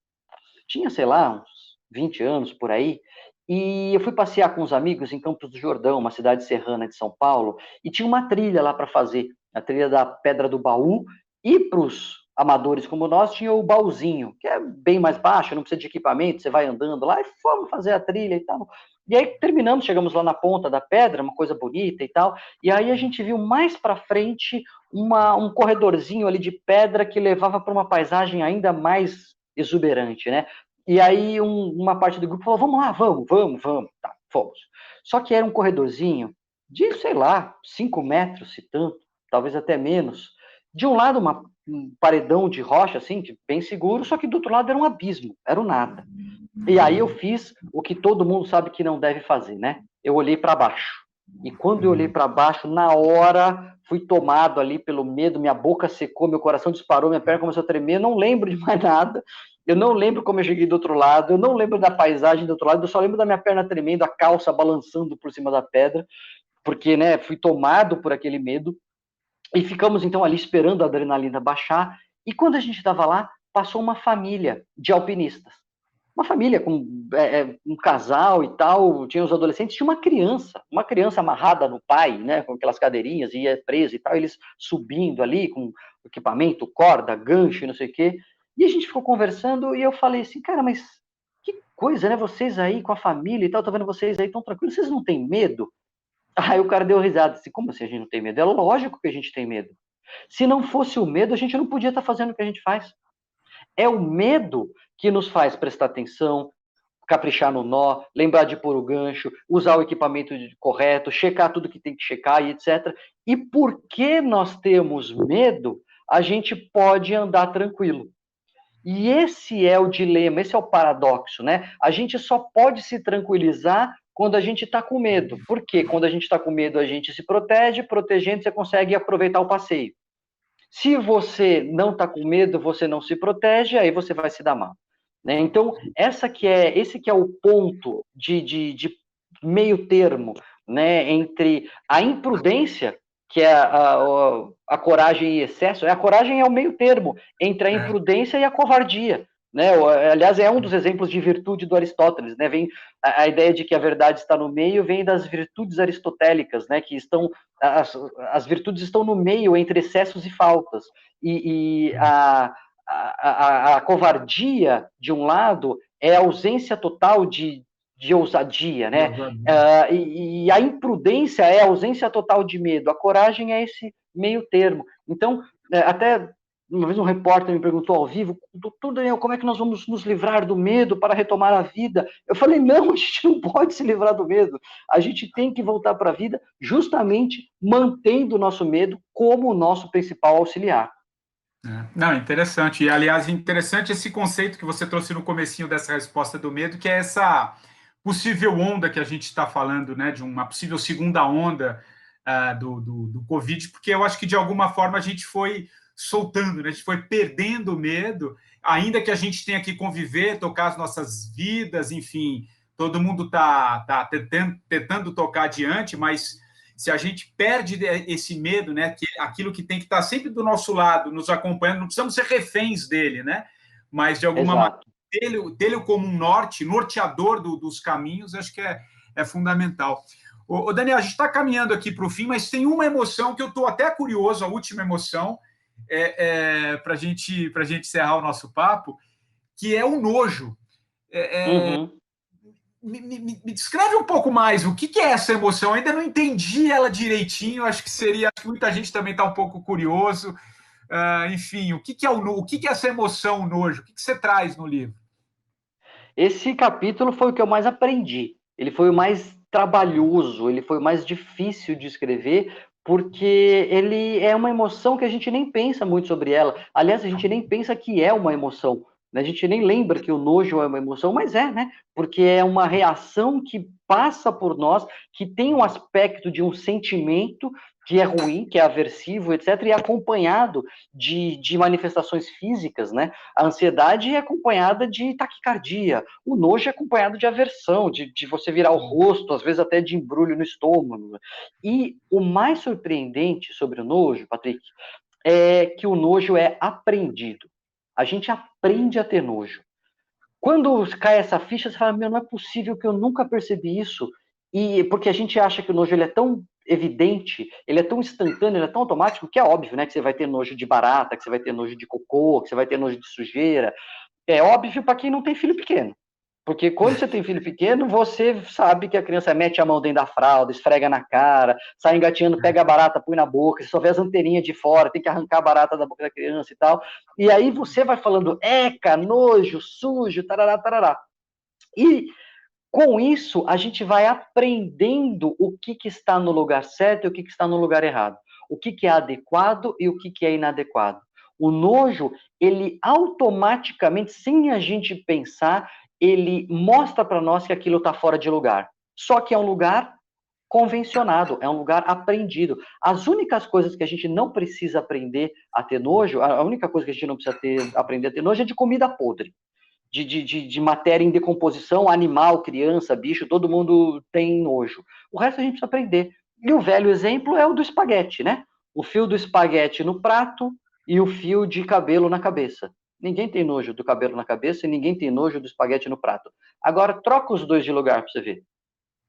tinha, sei lá, uns 20 anos por aí, e eu fui passear com os amigos em Campos do Jordão, uma cidade serrana de São Paulo, e tinha uma trilha lá para fazer, a trilha da Pedra do Baú, e para os amadores como nós, tinha o baúzinho, que é bem mais baixo, não precisa de equipamento, você vai andando lá, e fomos fazer a trilha e tal. E aí terminamos, chegamos lá na ponta da pedra, uma coisa bonita e tal, e aí a gente viu mais para frente um corredorzinho ali de pedra que levava para uma paisagem ainda mais exuberante, né? E aí uma parte do grupo falou, vamos lá, vamos. Tá, fomos. Só que era um corredorzinho de, sei lá, 5 metros, se tanto, talvez até menos. De um lado, um paredão de rocha, assim, bem seguro, só que do outro lado era um abismo, era o nada. E aí eu fiz o que todo mundo sabe que não deve fazer, né? Eu olhei para baixo. E quando eu olhei para baixo, na hora, fui tomado ali pelo medo, minha boca secou, meu coração disparou, minha perna começou a tremer, eu não lembro de mais nada, eu não lembro como eu cheguei do outro lado, eu não lembro da paisagem do outro lado, eu só lembro da minha perna tremendo, a calça balançando por cima da pedra, porque, né, fui tomado por aquele medo, e ficamos então ali esperando a adrenalina baixar, e quando a gente estava lá, passou uma família de alpinistas. Uma família com um casal e tal, tinha os adolescentes, tinha uma criança amarrada no pai, né, com aquelas cadeirinhas, e ia presa e tal, eles subindo ali com equipamento, corda, gancho, não sei o quê. E a gente ficou conversando e eu falei assim, cara, mas que coisa, né, vocês aí com a família e tal, tô vendo vocês aí tão tranquilos, vocês não têm medo? Aí o cara deu risada, assim, como assim a gente não tem medo? É lógico que a gente tem medo. Se não fosse o medo, a gente não podia estar fazendo o que a gente faz. É o medo que nos faz prestar atenção, caprichar no nó, lembrar de pôr o gancho, usar o equipamento correto, checar tudo que tem que checar e etc. E porque nós temos medo, a gente pode andar tranquilo. E esse é o dilema, esse é o paradoxo, né? A gente só pode se tranquilizar quando a gente está com medo. Por quê? Quando a gente está com medo, a gente se protege, protegendo, você consegue aproveitar o passeio. Se você não está com medo, você não se protege, aí você vai se dar mal. Né? Então, esse que é o ponto de meio termo, né, entre a imprudência, que é a coragem em excesso, a coragem é o meio termo entre a imprudência e a covardia. Né? Aliás, é um dos exemplos de virtude do Aristóteles. Né? Vem a ideia de que a verdade está no meio, vem das virtudes aristotélicas, né? Que estão as virtudes estão no meio entre excessos e faltas. E a covardia, de um lado, é a ausência total de ousadia, né? E a imprudência é a ausência total de medo. A coragem é esse meio termo. Então, até uma vez um repórter me perguntou ao vivo, doutor Daniel, como é que nós vamos nos livrar do medo para retomar a vida? Eu falei, não, a gente não pode se livrar do medo. A gente tem que voltar para a vida justamente mantendo o nosso medo como o nosso principal auxiliar. Não, interessante. E, aliás, interessante esse conceito que você trouxe no comecinho dessa resposta do medo, que é essa possível onda que a gente está falando, né, de uma possível segunda onda do Covid, porque eu acho que, de alguma forma, a gente foi soltando, né, a gente foi perdendo o medo, ainda que a gente tenha que conviver, tocar as nossas vidas, enfim, todo mundo está tentando tocar adiante, mas se a gente perde esse medo, né, que aquilo que tem que estar sempre do nosso lado, nos acompanhando, não precisamos ser reféns dele, né, mas de alguma maneira dele como um norteador dos caminhos, acho que é fundamental. Ô, Daniel, a gente está caminhando aqui para o fim, mas tem uma emoção que eu estou até curioso, a última emoção, para a gente encerrar o nosso papo, que é o nojo. Me descreve um pouco mais o que é essa emoção. Eu ainda não entendi ela direitinho. Acho que muita gente também está um pouco curioso. Enfim, o que é essa emoção, o nojo? O que você traz no livro? Esse capítulo foi o que eu mais aprendi. Ele foi o mais trabalhoso, ele foi o mais difícil de escrever, porque ele é uma emoção que a gente nem pensa muito sobre ela. Aliás, a gente nem pensa que é uma emoção. A gente nem lembra que o nojo é uma emoção, mas é, né? Porque é uma reação que passa por nós, que tem um aspecto de um sentimento que é ruim, que é aversivo, etc., e é acompanhado de manifestações físicas, né? A ansiedade é acompanhada de taquicardia, o nojo é acompanhado de aversão, de você virar o rosto, às vezes até de embrulho no estômago. E o mais surpreendente sobre o nojo, Patrick, é que o nojo é aprendido. A gente aprende a ter nojo. Quando cai essa ficha, você fala, meu, não é possível que eu nunca percebi isso. E porque a gente acha que o nojo ele é tão evidente, ele é tão instantâneo, ele é tão automático, que é óbvio, né? Que você vai ter nojo de barata, que você vai ter nojo de cocô, que você vai ter nojo de sujeira. É óbvio para quem não tem filho pequeno. Porque quando você tem filho pequeno, você sabe que a criança mete a mão dentro da fralda, esfrega na cara, sai engatinhando, pega a barata, põe na boca, você só vê as anteirinhas de fora, tem que arrancar a barata da boca da criança e tal. E aí você vai falando, eca, nojo, sujo, tarará, tarará. E com isso, a gente vai aprendendo o que está no lugar certo e o que está no lugar errado. O que é adequado e o que é inadequado. O nojo, ele automaticamente, sem a gente pensar, ele mostra para nós que aquilo está fora de lugar. Só que é um lugar convencionado, é um lugar aprendido. As únicas coisas que a gente não precisa aprender a ter nojo, a única coisa que a gente não precisa aprender a ter nojo é de comida podre, de matéria em decomposição, animal, criança, bicho, todo mundo tem nojo. O resto a gente precisa aprender. E o velho exemplo é o do espaguete, né? O fio do espaguete no prato e o fio de cabelo na cabeça. Ninguém tem nojo do cabelo na cabeça e ninguém tem nojo do espaguete no prato. Agora, troca os dois de lugar para você ver.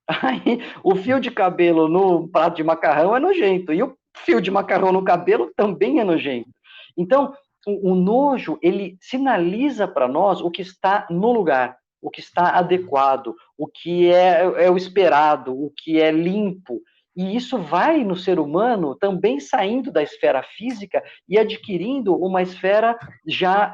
Aí, o fio de cabelo no prato de macarrão é nojento, e o fio de macarrão no cabelo também é nojento. Então, o nojo, ele sinaliza para nós o que está no lugar, o que está adequado, o que é o esperado, o que é limpo. E isso vai no ser humano também saindo da esfera física e adquirindo uma esfera já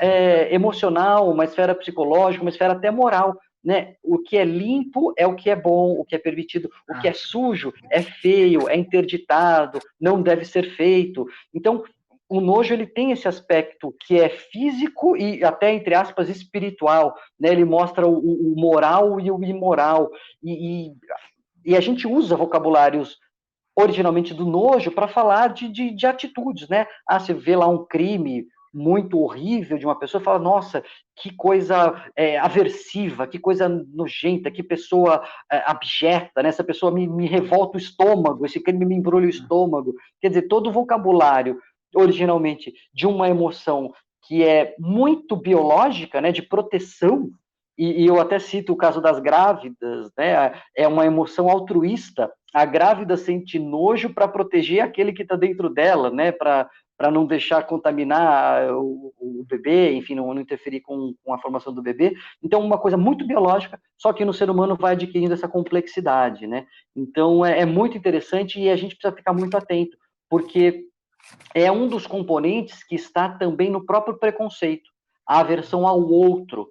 emocional, uma esfera psicológica, uma esfera até moral. Né? O que é limpo é o que é bom, o que é permitido, o que é sujo é feio, é interditado, não deve ser feito. Então, o nojo ele tem esse aspecto que é físico e até, entre aspas, espiritual. Né? Ele mostra o moral e o imoral. E a gente usa vocabulários originalmente do nojo para falar de atitudes. Né? Você vê lá um crime muito horrível de uma pessoa, fala, nossa, que coisa aversiva, que coisa nojenta, que pessoa abjeta, né? Essa pessoa me revolta o estômago, esse crime me embrulha o estômago. Quer dizer, todo o vocabulário, originalmente, de uma emoção que é muito biológica, né, de proteção, e eu até cito o caso das grávidas, né, é uma emoção altruísta. A grávida sente nojo para proteger aquele que está dentro dela, né, para não deixar contaminar o bebê, enfim, não interferir com a formação do bebê. Então, uma coisa muito biológica, só que no ser humano vai adquirindo essa complexidade, né? Então, é muito interessante e a gente precisa ficar muito atento, porque é um dos componentes que está também no próprio preconceito, a aversão ao outro,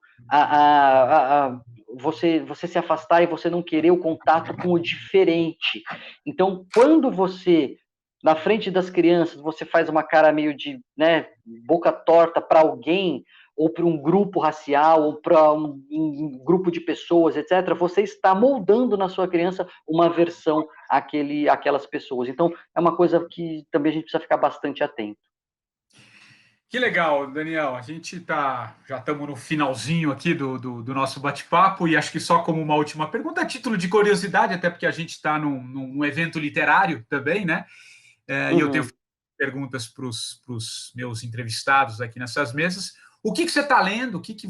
você se afastar e você não querer o contato com o diferente. Então, quando você, na frente das crianças, você faz uma cara meio de, né, boca torta para alguém, ou para um grupo racial, ou para um grupo de pessoas, etc., você está moldando na sua criança uma aversão àquelas pessoas. Então, é uma coisa que também a gente precisa ficar bastante atento. Que legal, Daniel. A gente já estamos no finalzinho aqui do nosso bate-papo, e acho que só como uma última pergunta, a título de curiosidade, até porque a gente está num evento literário também, né? E eu tenho perguntas para os meus entrevistados aqui nessas mesas. O que você está lendo? O que te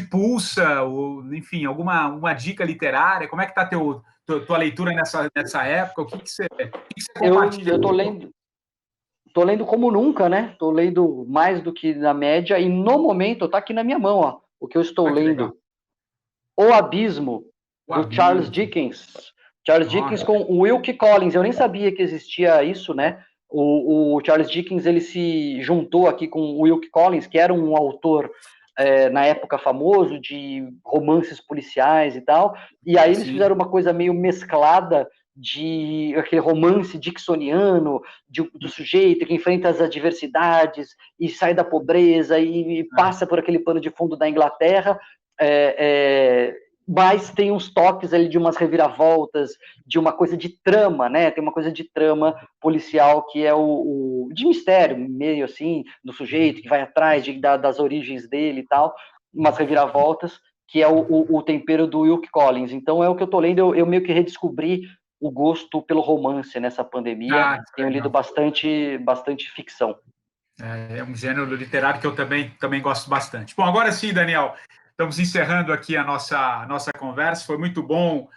pulsa? Enfim, alguma dica literária? Como é que está tua leitura nessa época? O que você compartilha? Eu tô lendo como nunca, né? Tô lendo mais do que na média, e no momento tá aqui na minha mão, ó, o que eu estou lendo. Legal. O Abismo, do Charles Dickens. Charles Dickens com o Wilkie Collins. Eu nem sabia que existia isso, né? O Charles Dickens, ele se juntou aqui com o Wilkie Collins, que era um autor na época famoso de romances policiais e tal, e aí eles fizeram uma coisa meio mesclada de aquele romance dixoniano, do sujeito que enfrenta as adversidades e sai da pobreza e passa por aquele pano de fundo da Inglaterra, mas tem uns toques ali de umas reviravoltas, de uma coisa de trama, né? Tem uma coisa de trama policial que é de mistério, meio assim, do sujeito que vai atrás das origens dele e tal, umas reviravoltas, que é o tempero do Wilkie Collins. Então é o que eu tô lendo, eu meio que redescobri o gosto pelo romance nessa pandemia. Tenho lido bastante ficção. É um gênero literário que eu também gosto bastante. Bom, agora sim, Daniel, estamos encerrando aqui a nossa conversa. Foi muito bom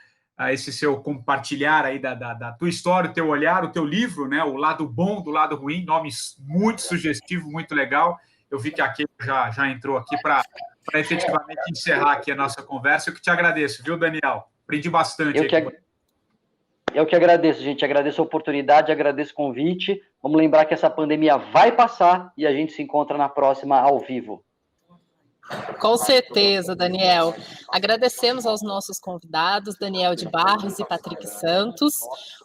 esse seu compartilhar aí da tua história, o teu olhar, o teu livro, né? O lado bom do lado ruim, nome muito sugestivo, muito legal. Eu vi que a Keila já entrou aqui para efetivamente encerrar aqui a nossa conversa. Eu que te agradeço, viu, Daniel? Aprendi bastante. Eu que agradeço, gente. Agradeço a oportunidade, agradeço o convite. Vamos lembrar que essa pandemia vai passar e a gente se encontra na próxima ao vivo. Com certeza, Daniel. Agradecemos aos nossos convidados, Daniel de Barros e Patrick Santos.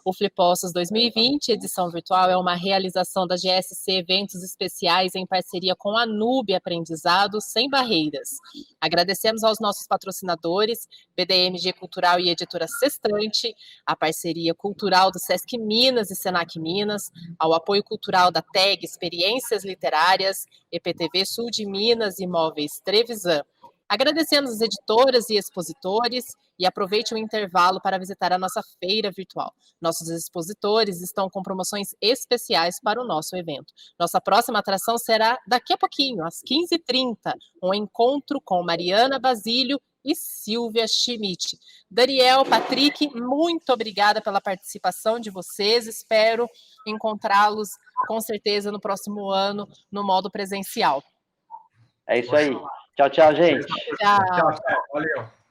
O Flipossos 2020, edição virtual, é uma realização da GSC Eventos Especiais em parceria com a Nube Aprendizado Sem Barreiras. Agradecemos aos nossos patrocinadores, BDMG Cultural e Editora Sextante, a parceria cultural do Sesc Minas e Senac Minas, ao apoio cultural da TEG Experiências Literárias, EPTV Sul de Minas e Móveis Trevisan. Agradecemos as editoras e expositores e aproveite o intervalo para visitar a nossa feira virtual. Nossos expositores estão com promoções especiais para o nosso evento. Nossa próxima atração será daqui a pouquinho, às 15h30, um encontro com Mariana Basílio e Silvia Schmidt. Daniel, Patrick, muito obrigada pela participação de vocês. Espero encontrá-los com certeza no próximo ano no modo presencial. É isso aí. Tchau, tchau, gente. Tchau. Tchau, tchau. Valeu.